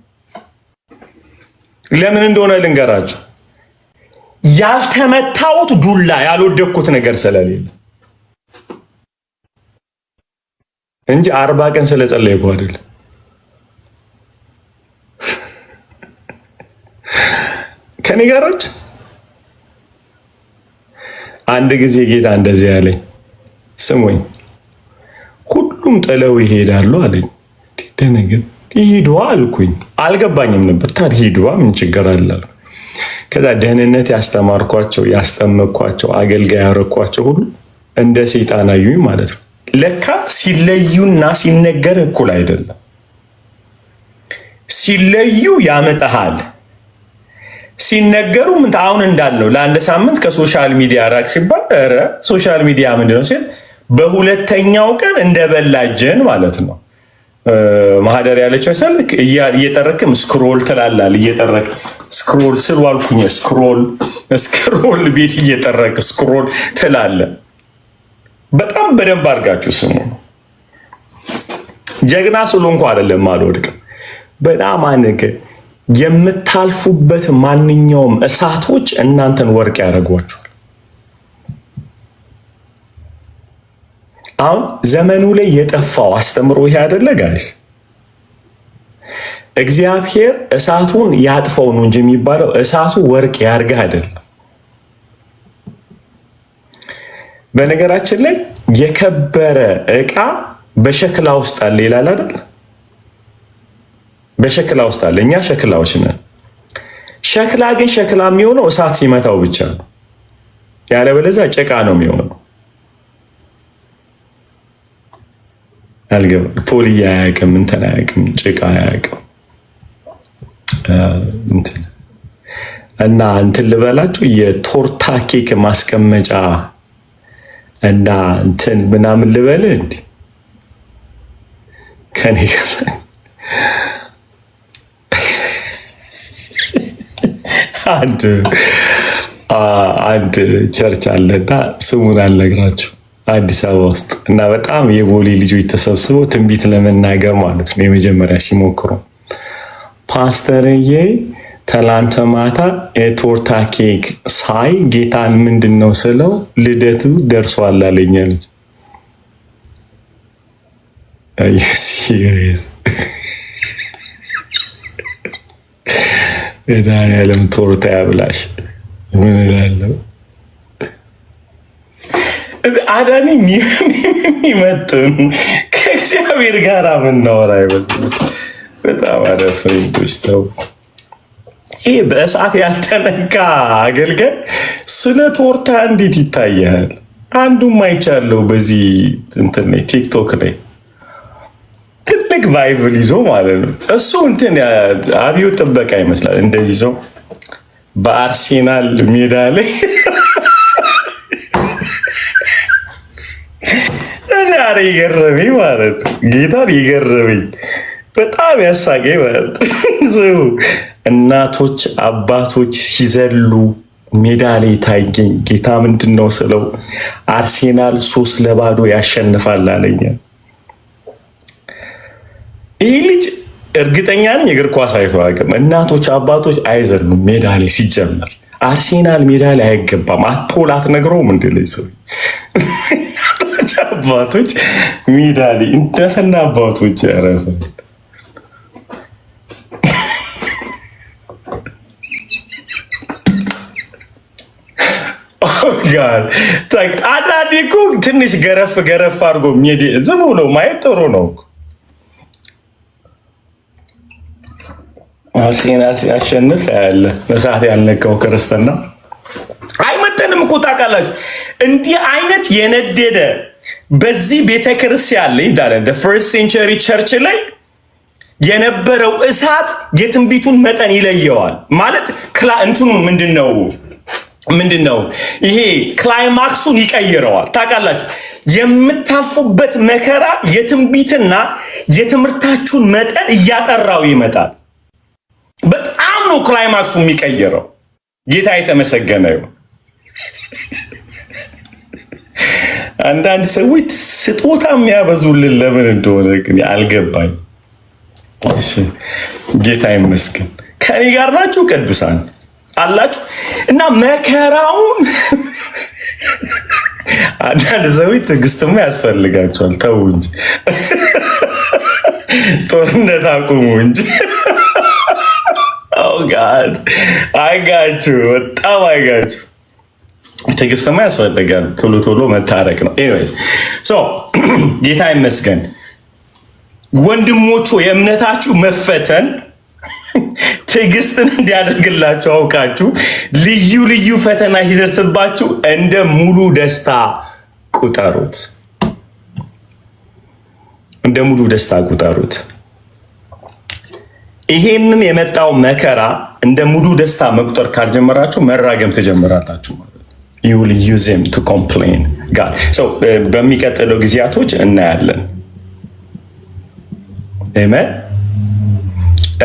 ለምን እንደሆነ ልንገራችሁ። ያልተመታሁት ዱላ ያልወደኩት ነገር ስለሌለ እንጂ 40 ቀን ስለጸለይኩ አይደል። ከኔ ጋራች አንድ ጊዜ ጌታ እንደዚህ ያለኝ፣ ስሙኝ ሁሉም ጥለው ይሄዳሉ አለኝ። ደነገጥ ይሄዱ አልኩኝ። አልገባኝም ነበር። ታዲያ ሂዱ ምን ችግር አለ? ከዛ ደህንነት ያስተማርኳቸው ያስጠመቅኳቸው አገልጋይ ያረኳቸው ሁሉ እንደ ሰይጣን አዩኝ ማለት ነው። ለካ ሲለዩና ሲነገር እኩል አይደለም። ሲለዩ ያመጣሃል፣ ሲነገሩ ምን አሁን እንዳልነው ለአንድ ሳምንት ከሶሻል ሚዲያ ራቅ ሲባል ኧረ ሶሻል ሚዲያ ምንድነው ሲል በሁለተኛው ቀን እንደበላጀን ማለት ነው። ማህደር ያለችው ሰልክ እየጠረክም ስክሮል ትላላል። እየጠረክ ስክሮል ስልዋልኩኝ ስክሮል ቤት እየጠረክ ስክሮል ትላለ። በጣም በደንብ አድርጋችሁ ስሙ። ጀግና ስለሆንኩ አይደለም አልወድቅም። በጣም አንገ የምታልፉበት ማንኛውም እሳቶች እናንተን ወርቅ ያደርጓችኋል። አሁን ዘመኑ ላይ የጠፋው አስተምሮ ይሄ አይደለ ጋይስ? እግዚአብሔር እሳቱን ያጥፈው ነው እንጂ የሚባለው እሳቱ ወርቅ ያርግህ አይደለም። በነገራችን ላይ የከበረ ዕቃ በሸክላ ውስጥ አለ ይላል አይደል? በሸክላ ውስጥ አለ። እኛ ሸክላዎች ነን። ሸክላ ግን ሸክላ የሚሆነው እሳት ሲመታው ብቻ ነው። ያለበለዚያ ጭቃ ነው የሚሆነው። አልገባ ፖሊያ አያውቅም፣ እንትን አያውቅም፣ ጭቃ አያውቅም። እና እንትን ልበላችሁ የቶርታ ኬክ ማስቀመጫ እና እንትን ምናምን ልበል እንዴ ከኔ ጋር አንድ ቸርች አለና ስሙን አልነግራችሁ አዲስ አበባ ውስጥ እና በጣም የቦሌ ልጆች ተሰብስበው ትንቢት ለመናገር ማለት ነው የመጀመሪያ ሲሞክሩ ፓስተርዬ ትላንት ማታ የቶርታ ኬክ ሳይ ጌታን ምንድን ነው ስለው ልደቱ ደርሷል አለኝ አለች። መድኃኒዓለም ቶርታ ያብላሽ። ምን እላለሁ አዳኒ የሚመጥን ከእግዚአብሔር ጋር ምናወራ አይመስልም። በጣም ፍሬንዶች ተው። ይህ በእሳት ያልተነካ አገልጋይ ስለ ቶርታ እንዴት ይታያል? አንዱም አይቻለው በዚህ እንትን ላይ ቲክቶክ ላይ ትልቅ ባይብል ይዞ ማለት ነው። እሱ እንትን አብዮ ጥበቃ ይመስላል እንደዚህ ሰው በአርሴናል ሜዳ ላይ ዛሬ የገረመኝ ማለት ጌታን የገረመኝ በጣም ያሳቀኝ ማለት እናቶች አባቶች ሲዘሉ ሜዳ ላይ ታየኝ። ጌታ ምንድን ነው ስለው አርሴናል 3-0 ያሸንፋል አለኝ። ይህ ልጅ እርግጠኛ ነኝ እግር ኳስ አይቶ አያውቅም። እናቶች አባቶች አይዘሉም ሜዳ ላይ ሲጀመር። አርሴናል ሜዳ ላይ አይገባም። ፖል አትነግረውም እንደ ላይ ሰው እናቶች አባቶች ሜዳ ላይ እንደፈና አባቶች ያረፈ አንዳንዴ እኮ ትንሽ ገረፍ ገረፍ አድርጎ ዝም ብሎ ማየት ጥሩ ነው። አርሴናል ሲያሸንፍ ያለ በሰዓት ያልነካው ክርስትና አይመጠንም እኮ ታውቃላችሁ። እንዲህ አይነት የነደደ በዚህ ቤተክርስቲያን ላይ እንዳለ ፈርስት ሴንቸሪ ቸርች ላይ የነበረው እሳት የትንቢቱን መጠን ይለየዋል። ማለት እንትኑን ምንድነው ይሄ ክላይማክሱን ይቀይረዋል። ታውቃላችሁ የምታልፉበት መከራ የትንቢትና የትምህርታችሁን መጠን እያጠራው ይመጣል። በጣም ነው ክላይማክሱ የሚቀይረው። ጌታ የተመሰገነ ይሁን። አንዳንድ ሰዎች ስጦታ የሚያበዙልን ለምን እንደሆነ ግን አልገባኝ። እሺ ጌታ ይመስገን። ከኔ ጋር ናችሁ ቅዱሳን አላችሁ እና መከራውን አንዳንድ ሰዎች ትዕግስትማ ያስፈልጋቸዋል። ተው እንጂ ጦርነት አቁሙ እንጂ ጋድ አይጋችሁ በጣም አይጋችሁ። ትዕግስትማ ያስፈልጋል። ቶሎ ቶሎ መታረቅ ነው። ኤኒዌይስ ጌታ ይመስገን ወንድሞቹ፣ የእምነታችሁ መፈተን ትዕግስትን እንዲያደርግላችሁ አውቃችሁ ልዩ ልዩ ፈተና ሲደርስባችሁ እንደ ሙሉ ደስታ ቁጠሩት። እንደ ሙሉ ደስታ ቁጠሩት። ይሄንን የመጣው መከራ እንደ ሙሉ ደስታ መቁጠር ካልጀመራችሁ መራገም ትጀምራላችሁ ማለት ነው። you will use him to complain God. በሚቀጥለው ጊዜያቶች እናያለን። አሜን።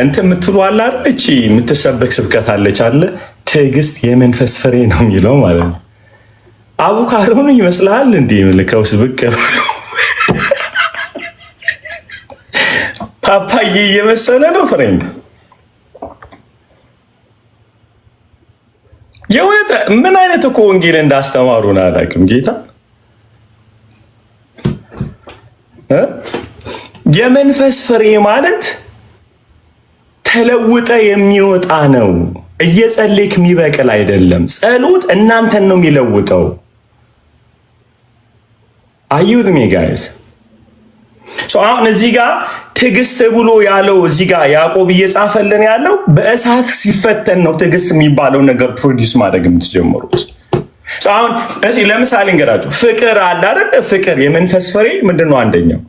እንትን የምትሉ አለ አይደል? እቺ የምትሰበክ ስብከት አለች አለ ትዕግስት የመንፈስ ፍሬ ነው የሚለው ማለት ነው። አቮካዶ ነው ይመስልሃል እንዴ? መልከው ስብክ ፓፓዬ እየመሰለ ነው ፍሬንድ። የወጣ ምን አይነት እኮ ወንጌል እንዳስተማሩን አላውቅም። ጌታ የመንፈስ ፍሬ ማለት ተለውጠ የሚወጣ ነው። እየጸለይክ የሚበቅል አይደለም። ጸሎት እናንተን ነው የሚለውጠው። አዩት ሚ ጋይስ። አሁን እዚህ ጋር ትዕግስት ብሎ ያለው እዚህ ጋር ያዕቆብ እየጻፈልን ያለው በእሳት ሲፈተን ነው ትዕግስት የሚባለው ነገር ፕሮዲውስ ማድረግ የምትጀምሩት። አሁን እዚህ ለምሳሌ እንገራችሁ ፍቅር አለ አይደል? ፍቅር የመንፈስ ፍሬ ምንድነው? አንደኛው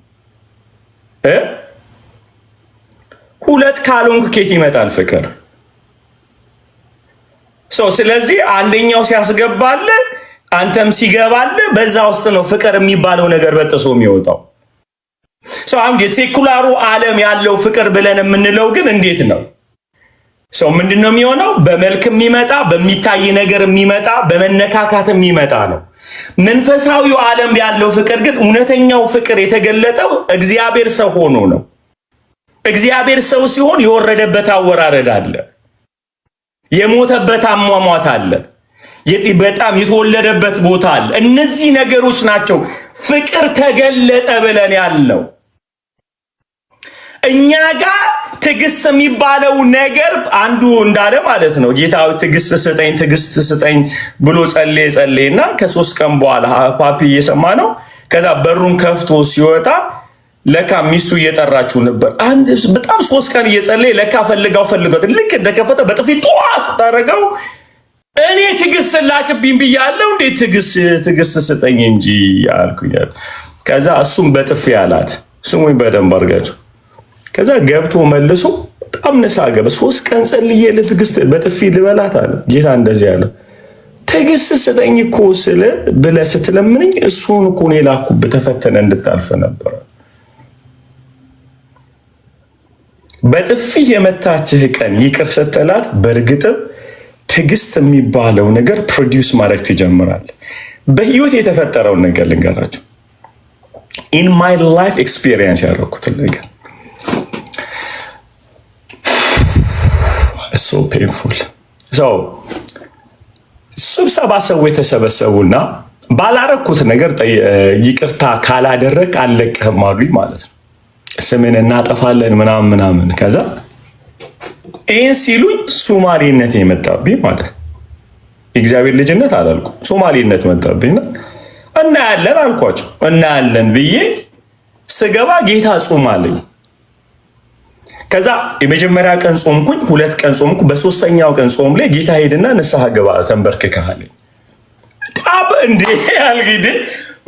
ሁለት ካልሆንክ ከየት ይመጣል ፍቅር? ስለዚህ አንደኛው ሲያስገባል አንተም ሲገባል በዛ ውስጥ ነው ፍቅር የሚባለው ነገር በጥሶ የሚወጣው። አሁን የሴኩላሩ ዓለም ያለው ፍቅር ብለን የምንለው ግን እንዴት ነው? ምንድነው የሚሆነው? በመልክ የሚመጣ በሚታይ ነገር የሚመጣ በመነካካት የሚመጣ ነው። መንፈሳዊው ዓለም ያለው ፍቅር ግን እውነተኛው ፍቅር የተገለጠው እግዚአብሔር ሰው ሆኖ ነው። እግዚአብሔር ሰው ሲሆን የወረደበት አወራረድ አለ፣ የሞተበት አሟሟት አለ፣ በጣም የተወለደበት ቦታ አለ። እነዚህ ነገሮች ናቸው ፍቅር ተገለጠ ብለን ያለው። እኛ ጋር ትዕግስት የሚባለው ነገር አንዱ እንዳለ ማለት ነው ጌታ ትዕግስት ስጠኝ ብሎ ጸለየና ከ3 ቀን በኋላ ፓፒ እየሰማ ነው። ከዛ በሩን ከፍቶ ሲወጣ ለካ ሚስቱ እየጠራችው ነበር። አንድ በጣም 3 ቀን እየጸለየ ለካ ፈልጋው ልክ እንደከፈተ በጥፊ ጧስ ታረገው። እኔ ትዕግስት ላክብኝ ብያለሁ እንዴ? ትዕግስት ስጠኝ እንጂ አልኩኝ። ከዛ እሱም በጥፊ አላት። ስሙኝ በደንብ አድርጋችሁ። ከዛ ገብቶ መልሶ በጣም ንሳ ገበ 3 ቀን ጸልዬ ለትዕግስት በጥፊ ልበላት አለ ጌታ። እንደዚህ ያለ ትዕግስት ስጠኝ እኮ ስለ ብለህ ስትለምንኝ እሱን እኮ ነው የላኩብህ ተፈተነ እንድታልፍ ነበር። በጥፊ የመታችህ ቀን ይቅር ስትላት በእርግጥም ትዕግስት የሚባለው ነገር ፕሮዲውስ ማድረግ ትጀምራል። በህይወት የተፈጠረውን ነገር ልንገራችሁ። ኢን ማይ ላይፍ ኤክስፒሪየንስ ያደረኩትን ነገር ሶ ፔንፉል። ስብሰባ ሰው የተሰበሰቡና ባላረኩት ነገር ይቅርታ ካላደረግ አልለቅህም አሉኝ ማለት ነው። ስምን እናጠፋለን ምናምን። ከዛ ይህን ሲሉኝ ሶማሌነት የመጣብኝ ማለት ነው። የእግዚአብሔር ልጅነት አላልኩ፣ ሶማሌነት መጣብኝና እናያለን አልኳቸው። እናያለን ብዬ ስገባ ጌታ ጾም አለኝ። ከዛ የመጀመሪያ ቀን ጾምኩኝ፣ 2 ቀን ጾምኩ። በሶስተኛው ቀን ጾም ላይ ጌታ ሄድና ንስሐ ገባ ተንበርክከሃለኝ። እንዴ ያልግድ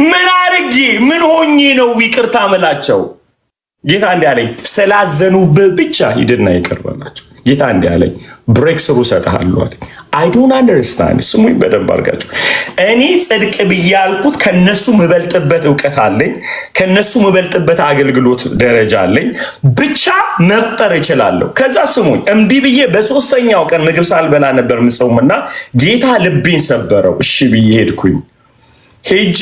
ምን አርጌ ምን ሆኜ ነው ይቅርታ ምላቸው? ጌታ እንዲህ አለኝ፣ ስላዘኑብህ ብቻ ሂድና ይቅር በላቸው። ጌታ እንዲህ አለኝ፣ ብሬክ ስሩ እሰጥሃለሁ አለኝ። አይ ዶንት አንደርስታንድ። ስሙኝ በደንብ አድርጋችሁ። እኔ ጽድቅ ብዬ ያልኩት ከነሱ ምበልጥበት እውቀት አለኝ፣ ከነሱ ምበልጥበት አገልግሎት ደረጃ አለኝ። ብቻ መቁጠር እችላለሁ። ከዛ ስሙኝ፣ እምቢ ብዬ በሶስተኛው ቀን ምግብ ሳልበላ ነበር ምጾምና ጌታ ልቤን ሰበረው። እሺ ብዬ ሄድኩኝ። ሄጄ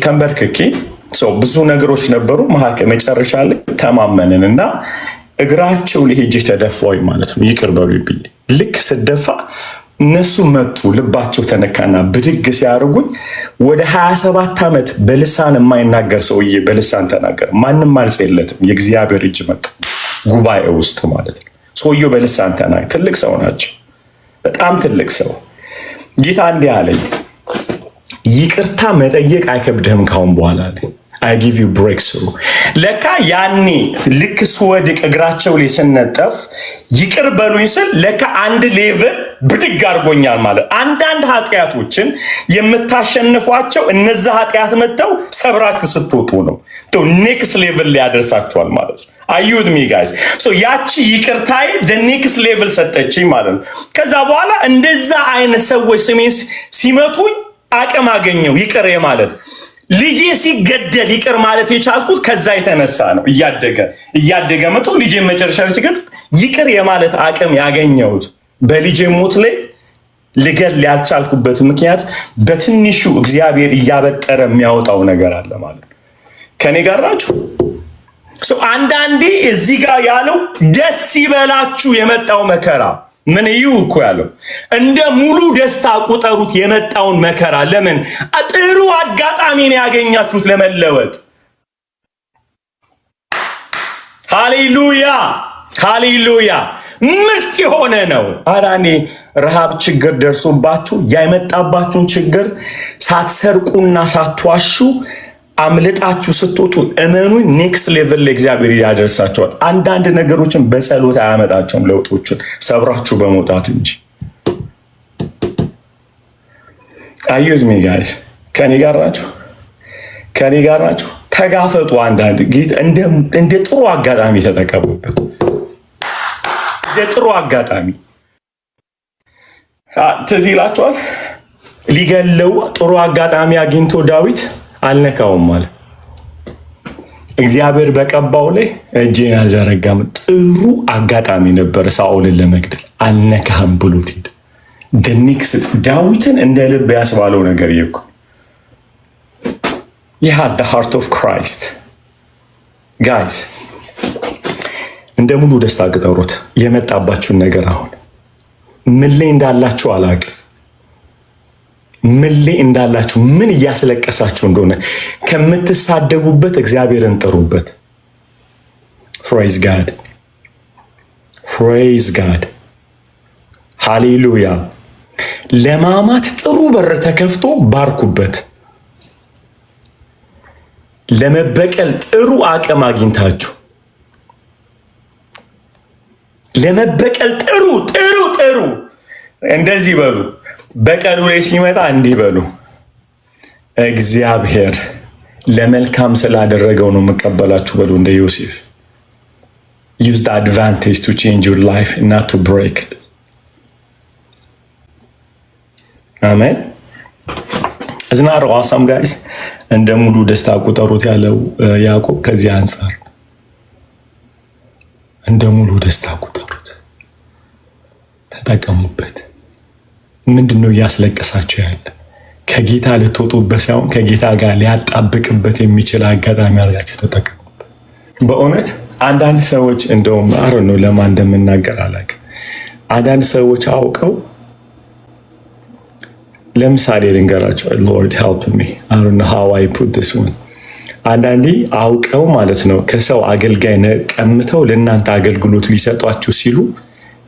ተንበርክኬ ብዙ ነገሮች ነበሩ። መጨረሻ ላይ ተማመንን እና እግራቸው ላይ ሄጄ ተደፋሁኝ ማለት ነው። ይቅር በሉኝ ብዬ ልክ ስደፋ እነሱ መጡ። ልባቸው ተነካና ብድግ ሲያደርጉኝ ወደ 27 ዓመት በልሳን የማይናገር ሰውዬ በልሳን ተናገር። ማንም ማልጽ የለትም። የእግዚአብሔር እጅ መጣ ጉባኤ ውስጥ ማለት ነው። ሰውየው በልሳን ተናገር። ትልቅ ሰው ናቸው፣ በጣም ትልቅ ሰው። ጌታ እንዲህ አለኝ፣ ይቅርታ መጠየቅ አይከብድህም ካሁን በኋላ አለኝ። I give you breakthrough። ለካ ያኔ ልክ ስወድቅ እግራቸው ላይ ስነጠፍ ይቅር በሉኝ ስል ለካ አንድ ሌቭል ብድግ አድርጎኛል ማለት። አንዳንድ ኃጢአቶችን የምታሸንፏቸው እነዛ ኃጢአት መጥተው ሰብራችሁ ስትወጡ ነው። ኔክስት ሌቭል ላይ ያደርሳችኋል ማለት ነው። አዩት ሚ ጋይስ። ያቺ ይቅርታዬ ኔክስት ሌቭል ሰጠችኝ ማለት ነው። ከዛ በኋላ እንደዛ አይነት ሰዎች ስሜን ሲመቱኝ አቅም አገኘው ይቅር ማለት። ልጄ ሲገደል ይቅር ማለት የቻልኩት ከዛ የተነሳ ነው። እያደገ መጥቶ ልጄ መጨረሻ ላይ ሲገድል ይቅር የማለት አቅም ያገኘሁት በልጄ ሞት ላይ ልገል ያልቻልኩበት ምክንያት በትንሹ እግዚአብሔር እያበጠረ የሚያወጣው ነገር አለ ማለት ነው። ከኔ ጋር ናችሁ? አንዳንዴ እዚህ ጋር ያለው ደስ ይበላችሁ የመጣው መከራ ምን እዩ እኮ ያለው እንደ ሙሉ ደስታ ቁጠሩት የመጣውን መከራ። ለምን? ጥሩ አጋጣሚ ነው ያገኛችሁት ለመለወጥ። ሃሌሉያ ሃሌሉያ። ምርጥ የሆነ ነው። አዳኔ ረሃብ ችግር ደርሶባችሁ ያመጣባችሁን ችግር ሳትሰርቁና ሳትዋሹ አምልጣችሁ ስትወጡ እመኑኝ ኔክስት ሌቭል ለእግዚአብሔር ያደርሳቸዋል። አንዳንድ ነገሮችን በጸሎት አያመጣቸውም ለውጦችን ሰብራችሁ በመውጣት እንጂ። አዩት ሚ ጋይስ፣ ከኔ ጋር ናቸው። ተጋፈጡ። አንዳንድ እንደ ጥሩ አጋጣሚ ተጠቀሙበት። እንደ ጥሩ አጋጣሚ ትዝ ይላችኋል። ሊገለው ጥሩ አጋጣሚ አግኝቶ ዳዊት አልነካውም ማለት እግዚአብሔር በቀባው ላይ እጄን አልዘረጋም። ጥሩ አጋጣሚ ነበር ሳኦልን ለመግደል። አልነካህም ብሎት ሄደ። ኔክስት ዳዊትን እንደ ልብ ያስባለው ነገር ይልኩ he has the heart of Christ guys። እንደ ሙሉ ደስታ ቅጠሩት የመጣባችሁን ነገር። አሁን ምን ላይ እንዳላችሁ አላውቅም። ምን ላይ እንዳላችሁ ምን እያስለቀሳችሁ እንደሆነ ከምትሳደቡበት እግዚአብሔርን ጥሩበት። praise God ሃሌሉያ። ለማማት ጥሩ በር ተከፍቶ ባርኩበት። ለመበቀል ጥሩ አቅም አግኝታችሁ ለመበቀል ጥሩ እንደዚህ በሉ። በቀሉ ላይ ሲመጣ እንዲህ በሉ፣ እግዚአብሔር ለመልካም ስላደረገው ነው የምቀበላችሁ በሉ። እንደ ዮሴፍ use the advantage to change your life not to break it። አሜን። እዝናር አዋሳም ጋይስ እንደ ሙሉ ደስታ ቁጠሩት ያለው ያዕቆብ ከዚህ አንጻር እንደ ሙሉ ደስታ ቁጠሩት፣ ተጠቀሙበት። ምንድነው እያስለቀሳችሁ ያለ? ከጌታ ልትወጡበት ሳይሆን ከጌታ ጋር ሊያጣብቅበት የሚችል አጋጣሚ አድርጋችሁ ተጠቀሙበት። በእውነት አንዳንድ ሰዎች እንደውም ነው ለማን እንደምናገር አላውቅም። አንዳንድ ሰዎች አውቀው ለምሳሌ ልንገራቸው። ሎርድ ሄልፕ ሚ አይ ዶንት ኖ ሃው አይ ፑት ዲስ ዋን። አንዳንዴ አውቀው ማለት ነው ከሰው አገልጋይ ቀምተው ለእናንተ አገልግሎት ሊሰጧችሁ ሲሉ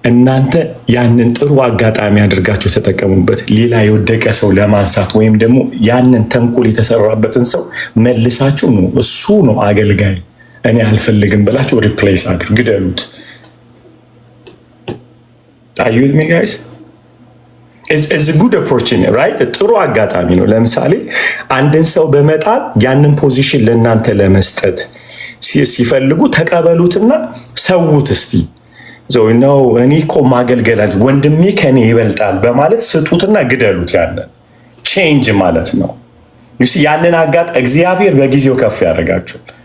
እናንተ ያንን ጥሩ አጋጣሚ አድርጋችሁ ተጠቀሙበት። ሌላ የወደቀ ሰው ለማንሳት ወይም ደግሞ ያንን ተንኮል የተሰራበትን ሰው መልሳችሁ ነው እሱ ነው አገልጋይ እኔ አልፈልግም ብላችሁ ሪፕሌስ አድርጉ፣ ግደሉት። Are you with me guys? It's a good opportunity, right? ጥሩ አጋጣሚ ነው። ለምሳሌ አንድን ሰው በመጣል ያንን ፖዚሽን ለእናንተ ለመስጠት ሲፈልጉ ተቀበሉትና ሰውት እስቲ ነው እኔ እኮ ማገልገል ወንድሜ ከኔ ይበልጣል በማለት ስጡትና ግደሉት። ያንን ቼንጅ ማለት ነው። ያንን እግዚአብሔር በጊዜው ከፍ ያደርጋችኋል።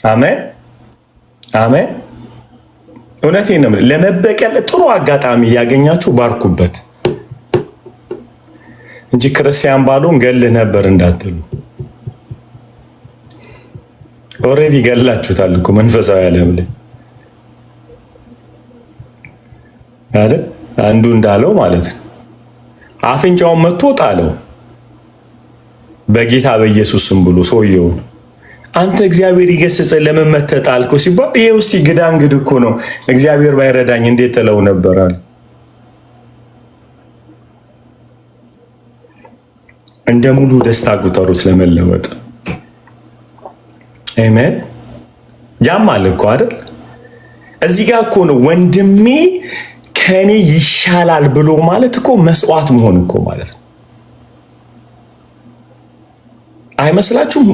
አሜን አሜን። እውነቴን ነው። ለመበቀል ጥሩ አጋጣሚ ያገኛችሁ ባርኩበት እንጂ ክርስቲያን ባሉን ገል ነበር እንዳትሉ። ኦሬዲ ገላችሁታል እኮ መንፈሳዊ ዓለም ላይ አይደል? አንዱ እንዳለው ማለት ነው አፍንጫውን መጥቶ ጣለው በጌታ በኢየሱስ ስም ብሎ ሰውየው አንተ እግዚአብሔር ይገስጽ ለምን መተህ ጣልከው ሲባል ይሄ ውስጥ ግዳንግድ እኮ ነው እግዚአብሔር ባይረዳኝ እንዴት ተለው ነበራል። እንደ ሙሉ ደስታ ቁጠሩ ስለመለወጥ። አሜን። ያማል እኮ አይደል? እዚህ ጋር እኮ ነው ወንድሜ ከኔ ይሻላል ብሎ ማለት እኮ መስዋዕት መሆን እኮ ማለት ነው። አይመስላችሁም?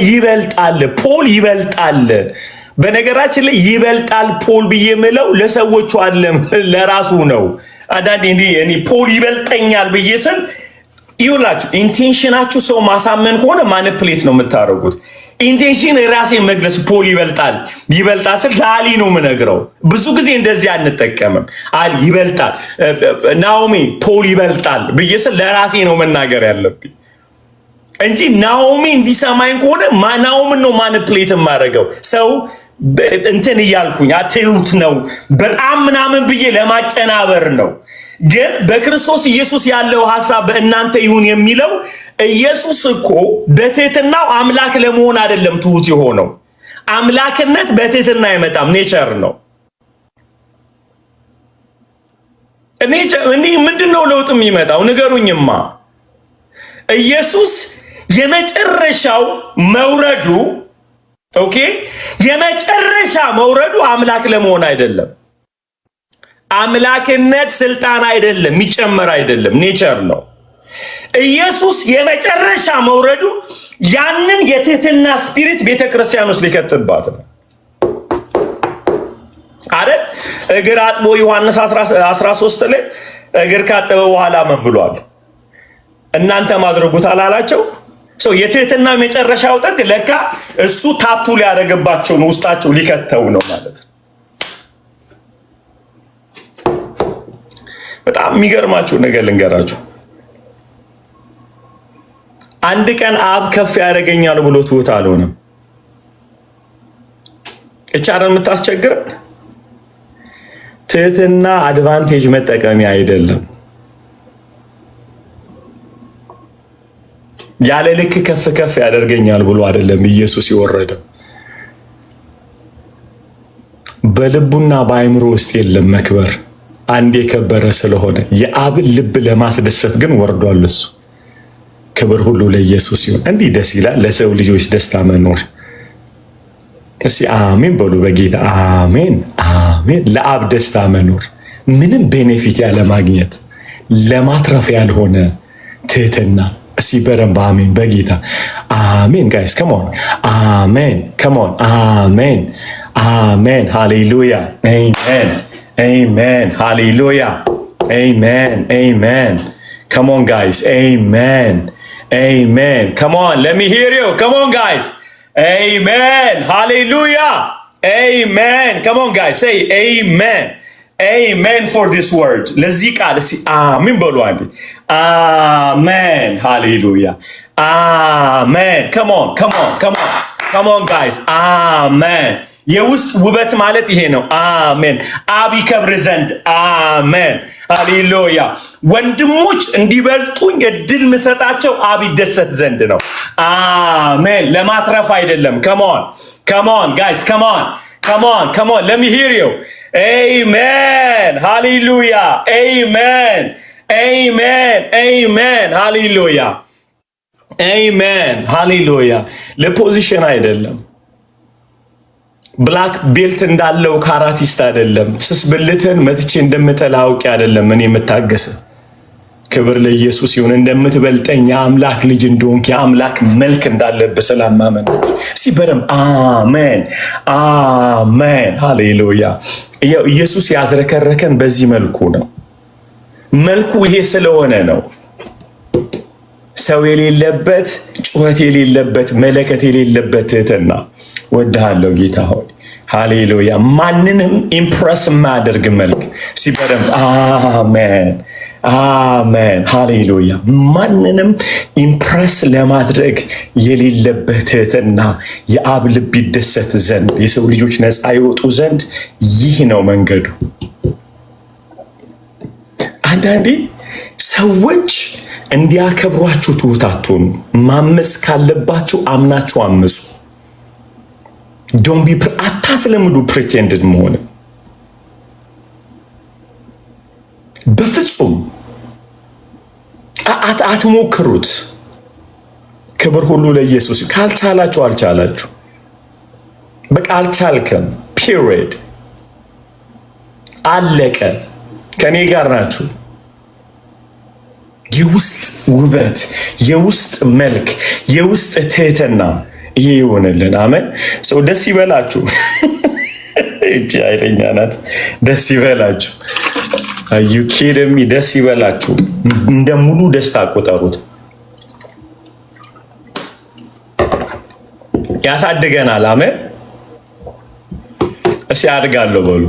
ይበልጣል፣ ፖል ይበልጣል። በነገራችን ላይ ይበልጣል ፖል ብዬ የምለው ለሰዎቹ አይደለም ለራሱ ነው። አንዳንዴ እኔ ፖል ይበልጠኛል ብዬ ስል ይውላችሁ ኢንቴንሽናችሁ ሰው ማሳመን ከሆነ ማኒፕሌት ነው የምታደርጉት። ኢንቴንሽን ራሴን መግለጽ ፖል ይበልጣል ስል ላሊ ነው የምነግረው። ብዙ ጊዜ እንደዚህ አንጠቀምም። አሊ ይበልጣል፣ ናኦሚ ፖል ይበልጣል ብዬ ስል ለራሴ ነው መናገር ያለብኝ እንጂ ናኦሚ እንዲሰማኝ ከሆነ ናኦምን ነው ማኒፕሌት የማደርገው። ሰው እንትን እያልኩኝ አትዩት ነው በጣም ምናምን ብዬ ለማጨናበር ነው። ግን በክርስቶስ ኢየሱስ ያለው ሐሳብ በእናንተ ይሁን የሚለው ኢየሱስ እኮ በትህትናው አምላክ ለመሆን አይደለም ትሁት የሆነው። አምላክነት በትህትና አይመጣም፣ ኔቸር ነው። እኔ ምንድነው ለውጥ የሚመጣው ንገሩኝማ። ኢየሱስ የመጨረሻው መውረዱ ኦኬ፣ የመጨረሻ መውረዱ አምላክ ለመሆን አይደለም። አምላክነት ስልጣን አይደለም፣ የሚጨመር አይደለም፣ ኔቸር ነው። ኢየሱስ የመጨረሻ መውረዱ ያንን የትህትና ስፒሪት ቤተክርስቲያን ውስጥ ሊከትባት ነው አይደል? እግር አጥቦ ዮሐንስ 13 ላይ እግር ካጠበ በኋላ ምን ብሏል? እናንተ ማድረጉት አላላቸው። ሰው የትህትና የመጨረሻው ጥግ ለካ እሱ ታቱ ሊያደርግባቸው ነው፣ ውስጣቸው ሊከተው ነው ማለት ነው። በጣም የሚገርማችሁ ነገር ልንገራችሁ። አንድ ቀን አብ ከፍ ያደርገኛል ብሎ ትሁት አልሆነም። እቻረን የምታስቸግረን ትህትና አድቫንቴጅ መጠቀሚያ አይደለም። ያለ ልክ ከፍ ከፍ ያደርገኛል ብሎ አይደለም ኢየሱስ የወረደው። በልቡና በአይምሮ ውስጥ የለም መክበር። አንድ የከበረ ስለሆነ የአብን ልብ ለማስደሰት ግን ወርዷል እሱ። ክብር ሁሉ ለኢየሱስ ይሁን። እንዲህ ደስ ይላል ለሰው ልጆች ደስታ መኖር። እስኪ አሜን በሉ በጌታ አሜን አሜን። ለአብ ደስታ መኖር ምንም ቤኔፊት ያለ ማግኘት ለማትረፍ ያልሆነ ትህትና። እስኪ በደንብ አሜን በጌታ አሜን። ጋይስ ከሞን አሜን፣ ከሞን አሜን አሜን። ሃሌሉያ አሜን አሜን። ሃሌሉያ Amen. Amen. Come on, guys. Amen. Amen. Come on. Let me hear you. Come on, guys. Amen. Hallelujah. Amen. Come on, guys. Say amen. Amen for this word. ለዚህ ቃል እስቲ አሜን በሉ አንዴ። አሜን። ሃሌሉያ። አሜን። Come on. Come on. Come on. Come on, guys. አሜን። የውስጥ ውበት ማለት ይሄ ነው። አሜን። አብ ይከብር ዘንድ አሜን። ሃሌሉያ። ወንድሞች እንዲበልጡኝ እድል ምሰጣቸው አብ ይደሰት ዘንድ ነው። አሜን። ለማትረፍ አይደለም። come on come on guys come on come on come on let me hear you. Amen. Hallelujah. Amen. Amen. Amen. Hallelujah. Amen. Hallelujah. ለፖዚሽን አይደለም። ብላክ ቤልት እንዳለው ካራቲስት አይደለም። ስስ ብልትን መትቼ እንደምጠላ አውቄ አይደለም እኔ የምታገስ። ክብር ለኢየሱስ ይሁን። እንደምትበልጠኝ የአምላክ ልጅ እንደሆንክ የአምላክ መልክ እንዳለብህ ስላማመን ሲበረም አሜን አሜን ሃሌሉያ። ኢየሱስ ያዝረከረከን በዚህ መልኩ ነው። መልኩ ይሄ ስለሆነ ነው። ሰው የሌለበት ጩኸት የሌለበት መለከት የሌለበት ትህትና። ወድሃለሁ ጌታ ሆይ ሃሌሉያ። ማንንም ኢምፕረስ የማያደርግ መልክ ሲበረም አሜን አሜን ሃሌሉያ። ማንንም ኢምፕረስ ለማድረግ የሌለበት ትህትና የአብ ልብ ይደሰት ዘንድ የሰው ልጆች ነፃ ይወጡ ዘንድ ይህ ነው መንገዱ። አንዳንዴ ሰዎች እንዲያከብሯችሁ ትሁት አትሁኑ። ማመፅ ካለባችሁ አምናችሁ አምፁ። ዶንት ቢ አታስለምዱ ፕሪቴንድድ መሆን በፍጹም አትሞክሩት። ክብር ሁሉ ለኢየሱስ። ካልቻላችሁ አልቻላችሁ፣ በቃ አልቻልከም። ፒሪየድ አለቀ። ከኔ ጋር ናችሁ። የውስጥ ውበት፣ የውስጥ መልክ፣ የውስጥ ትህትና ይሄ ይሆንልን። አሜን። ሰው ደስ ይበላችሁ። እቺ አይለኛ ናት። ደስ ይበላችሁ። አዩ ኪድሚ ደስ ይበላችሁ። እንደ ሙሉ ደስታ ቆጠሩት። ያሳድገናል። አሜን። እሺ አድጋለሁ በሉ።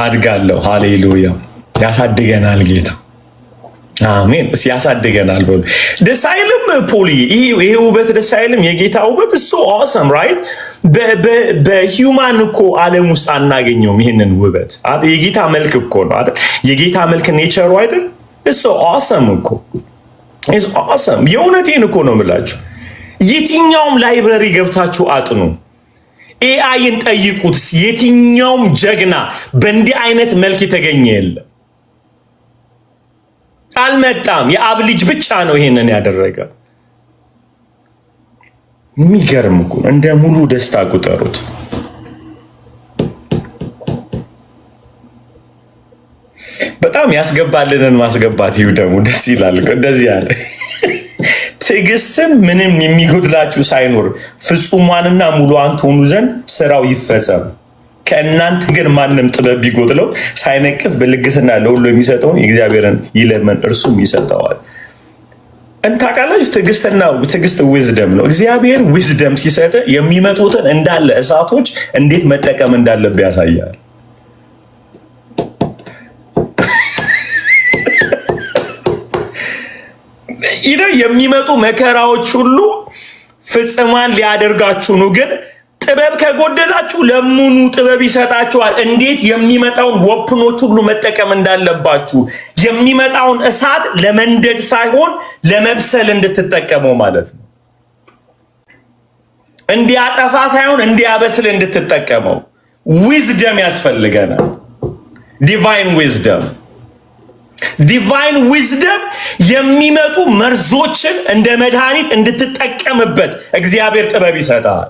አድጋለሁ። ሃሌሉያ። ያሳድገናል ጌታ። አሜን። እሺ ያሳድገናል በሉ። ደስ አይልም ፖሊ? ይሄ ውበት ደስ አይልም? የጌታ ውበት ሶ ኦሰም ራይት። በሂውማን እኮ ዓለም ውስጥ አናገኘውም ይሄንን ውበት። የጌታ መልክ እኮ ነው አይደል? የጌታ መልክ ኔቸሩ አይደል? ሶ ኦሰም እኮ ኢዝ ኦሰም። የእውነቴን እኮ ነው የምላችሁ። የትኛውም ላይብረሪ ገብታችሁ አጥኑ። ኤአይን ጠይቁት። የትኛውም ጀግና በእንዲህ አይነት መልክ የተገኘ የለም። አልመጣም። የአብ ልጅ ብቻ ነው ይሄንን ያደረገ። የሚገርም እኮ እንደ ሙሉ ደስታ ቁጠሩት። በጣም ያስገባልንን ማስገባት ይሁ ደግሞ ደስ ይላል። እንደዚህ ያለ ትዕግስትም ምንም የሚጎድላችሁ ሳይኖር ፍጹማንና ሙሉአን ትሆኑ ዘንድ ስራው ይፈጸም። ከእናንተ ግን ማንም ጥበብ ቢጎድለው ሳይነቅፍ በልግስና ለሁሉ የሚሰጠውን የእግዚአብሔርን ይለመን እርሱም ይሰጠዋል። እንታውቃላችሁ፣ ትዕግስት ዊዝደም ነው። እግዚአብሔር ዊዝደም ሲሰጥ የሚመጡትን እንዳለ እሳቶች እንዴት መጠቀም እንዳለብህ ያሳያል። የሚመጡ መከራዎች ሁሉ ፍጽማን ሊያደርጋችሁ ነው። ግን ጥበብ ከጎደላችሁ ለምኑ፣ ጥበብ ይሰጣችኋል። እንዴት የሚመጣውን ወፕኖች ሁሉ መጠቀም እንዳለባችሁ፣ የሚመጣውን እሳት ለመንደድ ሳይሆን ለመብሰል እንድትጠቀመው ማለት ነው። እንዲያጠፋ ሳይሆን እንዲያበስል እንድትጠቀመው። ዊዝደም ያስፈልገናል። ዲቫይን ዊዝደም። ዲቫይን ዊዝደም የሚመጡ መርዞችን እንደ መድኃኒት እንድትጠቀምበት እግዚአብሔር ጥበብ ይሰጣል።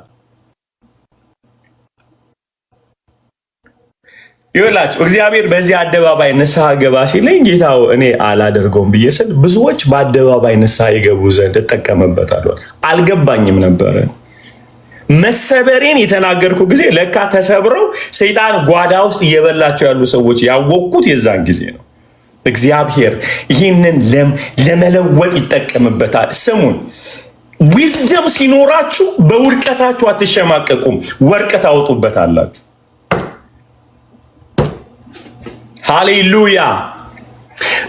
ይኸውላችሁ እግዚአብሔር በዚህ አደባባይ ንስሐ ገባ ሲለኝ ጌታው እኔ አላደርገውም ብዬ ስል ብዙዎች በአደባባይ ንስሐ ይገቡ ዘንድ እጠቀምበታለሁ። አልገባኝም ነበረ። መሰበሬን የተናገርኩ ጊዜ ለካ ተሰብረው ሰይጣን ጓዳ ውስጥ እየበላቸው ያሉ ሰዎች ያወቅኩት የዛን ጊዜ ነው። እግዚአብሔር ይህንን ለመለወጥ ይጠቀምበታል። ስሙን፣ ዊዝደም ሲኖራችሁ በውድቀታችሁ አትሸማቀቁም፣ ወርቅ ታወጡበታላችሁ። ሃሌሉያ።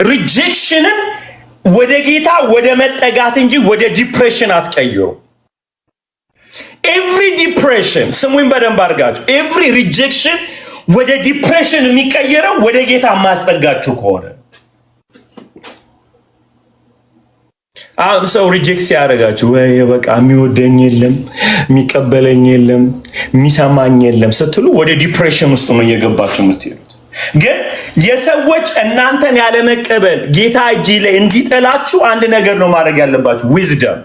ሪጀክሽንን ወደ ጌታ ወደ መጠጋት እንጂ ወደ ዲፕሬሽን አትቀይሩ። ኤቭሪ ዲፕሬሽን፣ ስሙኝ በደንብ አድርጋችሁ፣ ኤቭሪ ሪጀክሽን ወደ ዲፕሬሽን የሚቀየረው ወደ ጌታ ማስጠጋችሁ ከሆነ። አሁን ሰው ሪጀክት ሲያደርጋችሁ ወይ በቃ የሚወደኝ የለም፣ የሚቀበለኝ የለም፣ የሚሰማኝ የለም ስትሉ ወደ ዲፕሬሽን ውስጥ ነው እየገባችሁ የምትሄዱት። ግን የሰዎች እናንተን ያለመቀበል ጌታ እጅ ላይ እንዲጠላችሁ አንድ ነገር ነው ማድረግ ያለባችሁ፣ ዊዝደም።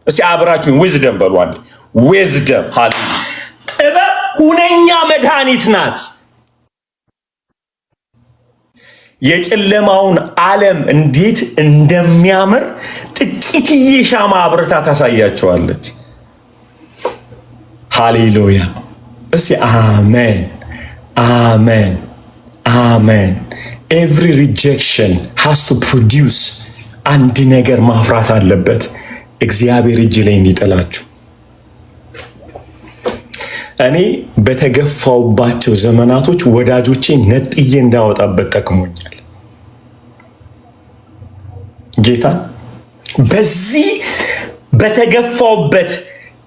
እስቲ አብራችሁ ዊዝደም በሉ አንዴ። ዊዝደም ሃሌ ጥበብ ሁነኛ መድኃኒት ናት። የጨለማውን ዓለም እንዴት እንደሚያምር ጥቂትዬ ሻማ አብርታ ታሳያቸዋለች። ሃሌሉያ። እስቲ አሜን አሜን አሜን። ኤቭሪ ሪጀክሽን ሃስ ቱ ፕሮዲውስ አንድ ነገር ማፍራት አለበት፣ እግዚአብሔር እጅ ላይ እንዲጥላችሁ። እኔ በተገፋውባቸው ዘመናቶች ወዳጆቼ ነጥዬ እንዳወጣበት ጠቅሞኛል። ጌታ በዚህ በተገፋውበት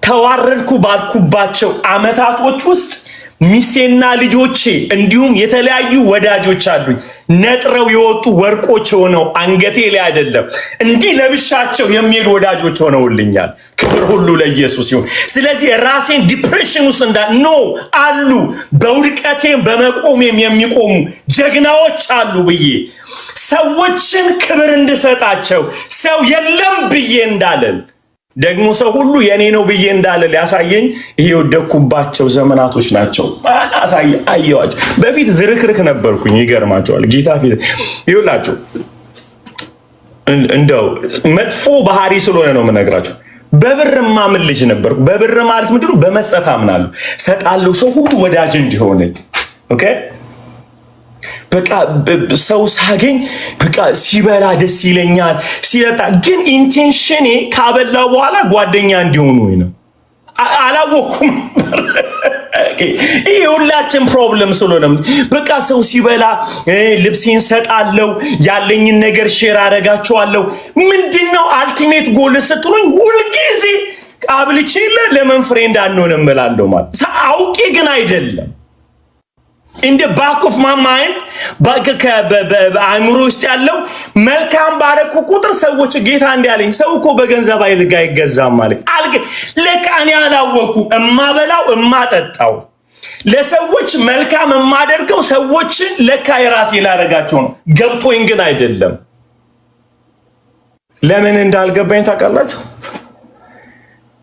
ተዋረድኩ ባልኩባቸው አመታቶች ውስጥ ሚስቴና ልጆቼ እንዲሁም የተለያዩ ወዳጆች አሉኝ ነጥረው የወጡ ወርቆች ሆነው አንገቴ ላይ አይደለም እንዲህ ለብሻቸው የሚሄዱ ወዳጆች ሆነውልኛል። ክብር ሁሉ ለኢየሱስ ይሁን። ስለዚህ ራሴን ዲፕሬሽን ውስጥ አሉ በውድቀቴም በመቆሜም የሚቆሙ ጀግናዎች አሉ ብዬ ሰዎችን ክብር እንድሰጣቸው ሰው የለም ብዬ እንዳለን ደግሞ ሰው ሁሉ የኔ ነው ብዬ እንዳለ ሊያሳየኝ ይሄ ወደኩባቸው ዘመናቶች ናቸው። አየዋቸው። በፊት ዝርክርክ ነበርኩኝ። ይገርማቸዋል። ጌታ ፊት ይውላችሁ እንደው መጥፎ ባህሪ ስለሆነ ነው የምነግራችሁ። በብርማ ምን ልጅ ነበርኩ። በብር ማለት ምንድነው? በመስጠት አምናለሁ። ሰጣለሁ ሰው ሁሉ ወዳጅ እንዲሆነኝ። ኦኬ በቃ ሰው ሳገኝ በቃ ሲበላ ደስ ይለኛል፣ ሲጠጣ ግን ኢንቴንሽኔ ካበላው በኋላ ጓደኛ እንዲሆኑ ነው። አላወኩም። ይሄ ሁላችን ፕሮብለም ስለሆነ በቃ ሰው ሲበላ ልብሴን ሰጣለሁ፣ ያለኝን ነገር ሼር አደርጋቸዋለሁ። ምንድነው አልቲሜት ጎል ስትሉኝ ሁልጊዜ አብልቼ ለምን ፍሬንድ አንሆን እምላለሁ ማለት አውቄ ግን አይደለም። in the back of my mind በአእምሮ ውስጥ ያለው መልካም ባረኩ ቁጥር ሰዎች ጌታ እንዲያለኝ ሰው እኮ በገንዘብ አይገዛም ማለት ለካኔ አላወኩ እማበላው እማጠጣው ለሰዎች መልካም እማደርገው ሰዎች ለካ የራሴ ላረጋቸው ነው። ገብቶኝ ግን አይደለም። ለምን እንዳልገባኝ ታውቃላችሁ?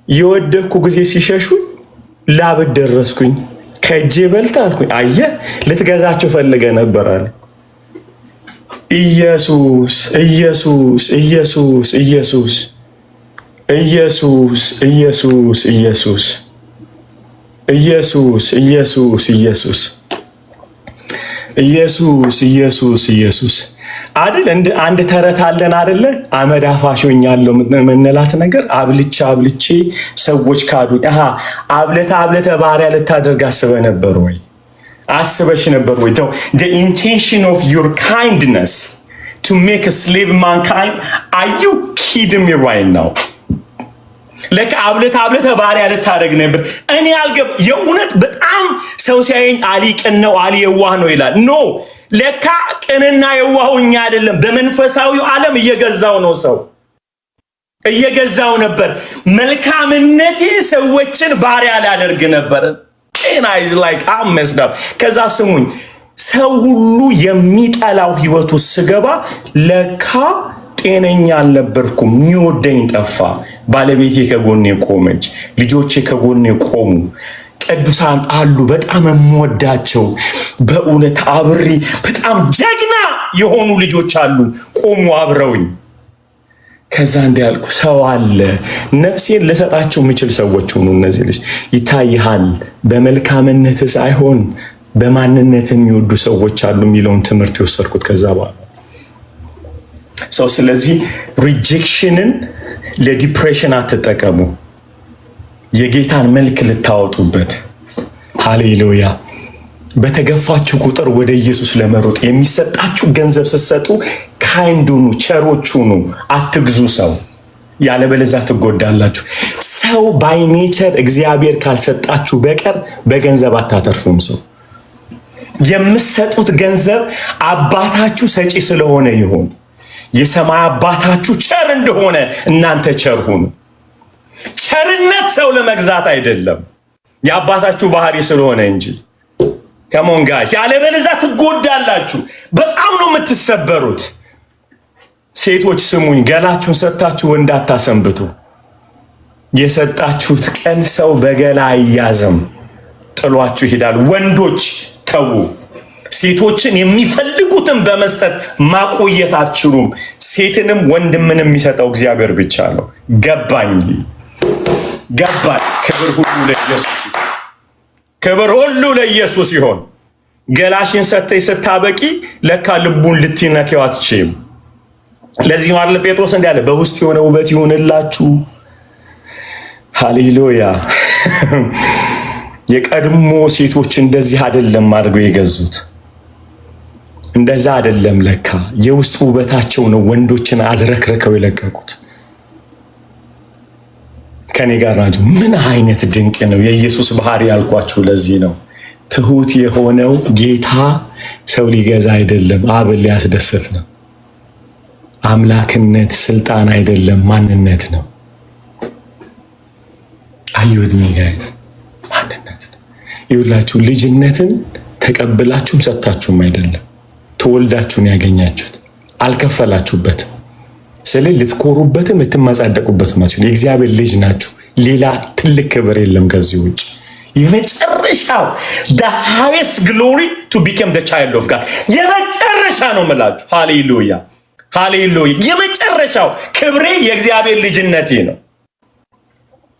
የወደኩ ጊዜ ሲሸሹ ላብድ ደረስኩኝ። ከጄ በልታ አልኩኝ። አየ ልትገዛቸው ፈልገ ነበር አለ። ኢየሱስ ኢየሱስ ኢየሱስ ኢየሱስ ኢየሱስ ኢየሱስ ኢየሱስ ኢየሱስ ኢየሱስ ኢየሱስ ኢየሱስ ኢየሱስ ኢየሱስ አይደል? አንድ ተረት አለን አይደለ? አመድ አፋሾኛለሁ ምንላት ነገር አብልቼ ሰዎች ካዱኝ። አብለተ ባሪያ ልታደርግ አስበህ ነበር ወይ? አስበሽ ነበር ወይ? the intention of your kindness to make a slave mankind, are you kidding me right now? ለካ አብለተ ባሪያ ልታደርግ ነበር። እኔ የእውነት በጣም ሰው ሲያየኝ አሊ ቅን ነው አሊ የዋህ ነው ይላል። ኖ ለካ ቅንና የዋሁኛ አይደለም፣ በመንፈሳዊው ዓለም እየገዛው ነው። ሰው እየገዛው ነበር። መልካምነቴ ሰዎችን ባሪያ ሊያደርግ ነበር። and I is like I'm messed up። ከዛ ስሙኝ፣ ሰው ሁሉ የሚጠላው ህይወቱ ስገባ ለካ ጤነኛ አልነበርኩም። የሚወደኝ ጠፋ። ባለቤቴ ከጎኔ ቆመች፣ ልጆቼ ከጎኔ ቆሙ። ቅዱሳን አሉ በጣም የምወዳቸው በእውነት አብሬ በጣም ጀግና የሆኑ ልጆች አሉ ቆሙ አብረውኝ። ከዛ እንዲያልኩ ሰው አለ ነፍሴን ልሰጣቸው የሚችል ሰዎች ሆኑ። እነዚህ ልጅ ይታይሃል፣ በመልካምነት ሳይሆን በማንነት የሚወዱ ሰዎች አሉ የሚለውን ትምህርት የወሰድኩት ከዛ በኋላ ሰው። ስለዚህ ሪጀክሽንን ለዲፕሬሽን አትጠቀሙ፣ የጌታን መልክ ልታወጡበት። ሃሌሉያ። በተገፋችሁ ቁጥር ወደ ኢየሱስ ለመሮጥ የሚሰጣችሁ ገንዘብ ስትሰጡ ካይንድ ሁኑ፣ ቸሮች ሁኑ፣ አትግዙ ሰው፣ ያለበለዚያ ትጎዳላችሁ። ሰው ባይ ኔቸር እግዚአብሔር ካልሰጣችሁ በቀር በገንዘብ አታተርፉም። ሰው የምትሰጡት ገንዘብ አባታችሁ ሰጪ ስለሆነ ይሁን፣ የሰማይ አባታችሁ ቸር እንደሆነ እናንተ ቸር ሁኑ። ቸርነት ሰው ለመግዛት አይደለም፣ የአባታችሁ ባህሪ ስለሆነ እንጂ። ከሞን ጋይስ፣ ያለበለዚያ ትጎዳላችሁ። በጣም ነው የምትሰበሩት። ሴቶች ስሙኝ፣ ገላችሁን ሰጥታችሁ ወንድ አታሰንብቱ። የሰጣችሁት ቀን ሰው በገላ አይያዝም፣ ጥሏችሁ ይሄዳል። ወንዶች ተዉ። ሴቶችን የሚፈልጉትን በመስጠት ማቆየት አትችሉም። ሴትንም ወንድምን የሚሰጠው እግዚአብሔር ብቻ ነው። ገባኝ። ክብር ሁሉ ለኢየሱስ ይሁን። ክብር ሁሉ ለኢየሱስ ይሁን። ገላሽን ሰጥተሽ ስታበቂ ለካ ልቡን ልትነኪው አትችይም። ለዚህ ነው አይደል ጴጥሮስ እንዳለ በውስጥ የሆነ ውበት ይሆንላችሁ። ሃሌሉያ። የቀድሞ ሴቶች እንደዚህ አይደለም አድርገው የገዙት፣ እንደዛ አይደለም። ለካ የውስጥ ውበታቸው ነው ወንዶችን አዝረክርከው የለቀቁት። ከኔ ጋር ናቸው። ምን አይነት ድንቅ ነው የኢየሱስ ባህሪ ያልኳችሁ ለዚህ ነው። ትሁት የሆነው ጌታ ሰው ሊገዛ አይደለም፣ አብን ሊያስደስት ነው። አምላክነት ስልጣን አይደለም፣ ማንነት ነው። አዩት ጋይስ፣ ማንነት ነው። ይኸውላችሁ ልጅነትን ተቀብላችሁም ሰጥታችሁም አይደለም፣ ተወልዳችሁን ያገኛችሁት፣ አልከፈላችሁበትም። ስለ ልትኮሩበትም ልትመጻደቁበትም አትችሉ። የእግዚአብሔር ልጅ ናችሁ። ሌላ ትልቅ ክብር የለም ከዚህ ውጭ። የመጨረሻው the highest glory to become the child of God የመጨረሻ ነው የምላችሁ። ሃሌሉያ ሃሌሉያ። የመጨረሻው ክብሬ የእግዚአብሔር ልጅነቴ ነው።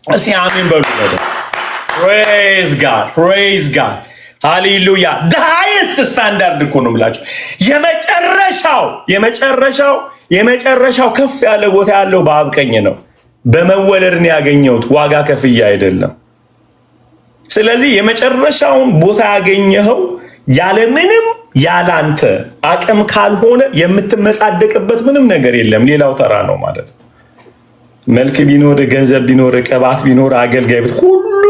እስኪ አሜን በሉ። praise God praise God ሃሌሉያ። the highest standard እኮ ነው የምላችሁ። የመጨረሻው ከፍ ያለ ቦታ ያለው በአብ ቀኝ ነው። በመወለድን ያገኘሁት ዋጋ ከፍያ አይደለም። ስለዚህ የመጨረሻውን ቦታ ያገኘኸው ያለምንም ያላንተ አቅም ካልሆነ የምትመጻደቅበት ምንም ነገር የለም። ሌላው ተራ ነው ማለት ነው። መልክ ቢኖር፣ ገንዘብ ቢኖር፣ ቅባት ቢኖር፣ አገልጋይ ሁሉ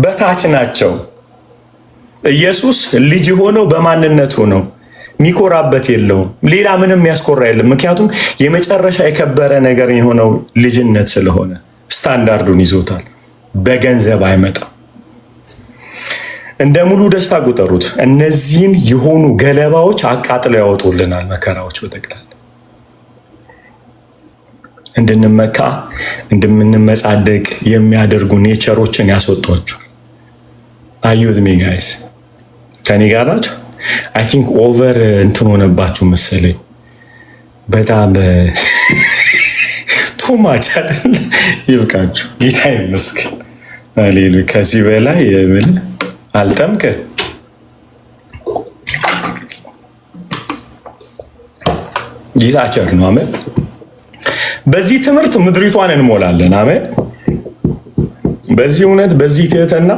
በታች ናቸው። ኢየሱስ ልጅ የሆነው በማንነቱ ነው። ሚኮራበት የለውም። ሌላ ምንም ያስኮራ የለም። ምክንያቱም የመጨረሻ የከበረ ነገር የሆነው ልጅነት ስለሆነ ስታንዳርዱን ይዞታል። በገንዘብ አይመጣም። እንደ ሙሉ ደስታ ቁጠሩት። እነዚህን የሆኑ ገለባዎች አቃጥለው ያወጡልናል። መከራዎች በጠቅላላ እንድንመካ እንድንመጻደቅ የሚያደርጉ ኔቸሮችን ያስወጧችሁ። አዩት ሚ ጋይስ፣ ከኔ ጋር ናቸው። አይ ቲንክ ኦቨር እንትን ሆነባችሁ መሰለኝ። በጣም ቱማች አይደል? ይብቃችሁ። ጌታ ይመስገን። ሃሌሉያ። ከዚህ በላይ ምን አልጠምከ። ጌታ ቸር ነው። አሜን። በዚህ ትምህርት ምድሪቷን እንሞላለን። አሜን። በዚህ እውነት፣ በዚህ ትህትና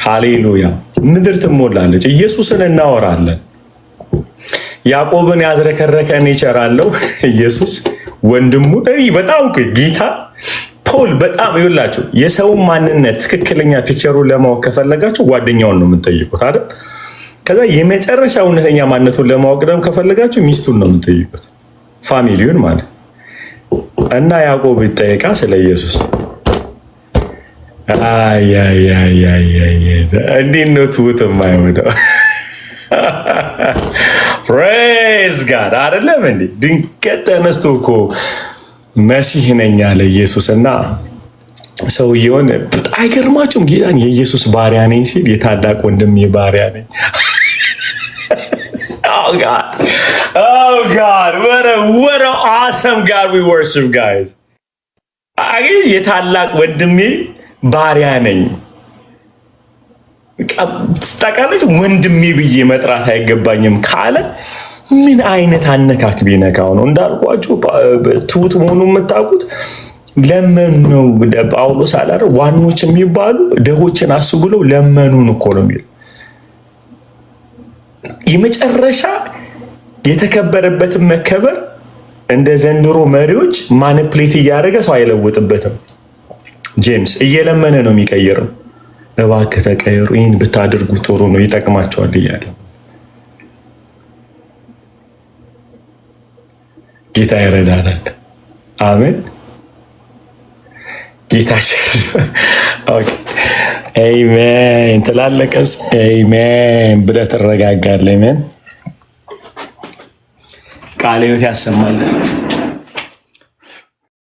ሃሌሉያ ምድር ትሞላለች። ኢየሱስን እናወራለን። ያዕቆብን ያዝረከረከ ኔቸር አለው ኢየሱስ ወንድሙ። በጣም ጌታ ፖል በጣም ይውላችሁ። የሰው ማንነት ትክክለኛ ፒክቸሩን ለማወቅ ከፈለጋችሁ ጓደኛውን ነው የምትጠይቁት አይደል? ከዛ የመጨረሻ እውነተኛ ማንነቱን ለማወቅ ደግሞ ከፈለጋችሁ ሚስቱን ነው የምትጠይቁት፣ ፋሚሊውን ማለት እና ያዕቆብ ይጠየቃ ስለ ኢየሱስ። እንዴት ነው ትሁት የማይወደው? ፕሬዝ ጋድ አይደለም እንዴ? ድንገት ተነስቶ እኮ መሲህ ነኝ አለ ኢየሱስ እና ሰውየውን አይገርማችሁም? ጌታን የኢየሱስ ባሪያ ነኝ ሲል የታላቅ ወንድም ባሪያ ነኝ። ኦ ጋድ ወረ what an awesome God we worship, guys. የታላቅ ወንድሜ ባሪያ ነኝ። ታውቃለች ወንድሜ ብዬ መጥራት አይገባኝም ካለ ምን አይነት አነካክ ቢነካው ነው? እንዳልኳችሁ ትሁት መሆኑ የምታውቁት ለመኑ ነው። ጳውሎስ አላረ ዋኖች የሚባሉ ደሆችን አስጉለው ለመኑን እኮ ነው የሚለው። የመጨረሻ የተከበረበትን መከበር እንደ ዘንድሮ መሪዎች ማኒፕሌት እያደረገ ሰው አይለውጥበትም። ጄምስ እየለመነ ነው የሚቀይረው። እባክህ ተቀየሩ፣ ይህን ብታደርጉ ጥሩ ነው፣ ይጠቅማቸዋል እያለ ጌታ ይረዳናል። አሜን። ጌታ አሜን ትላለቀስ አሜን ብለህ ትረጋጋለህ። አሜን። ቃለ ሕይወት ያሰማል።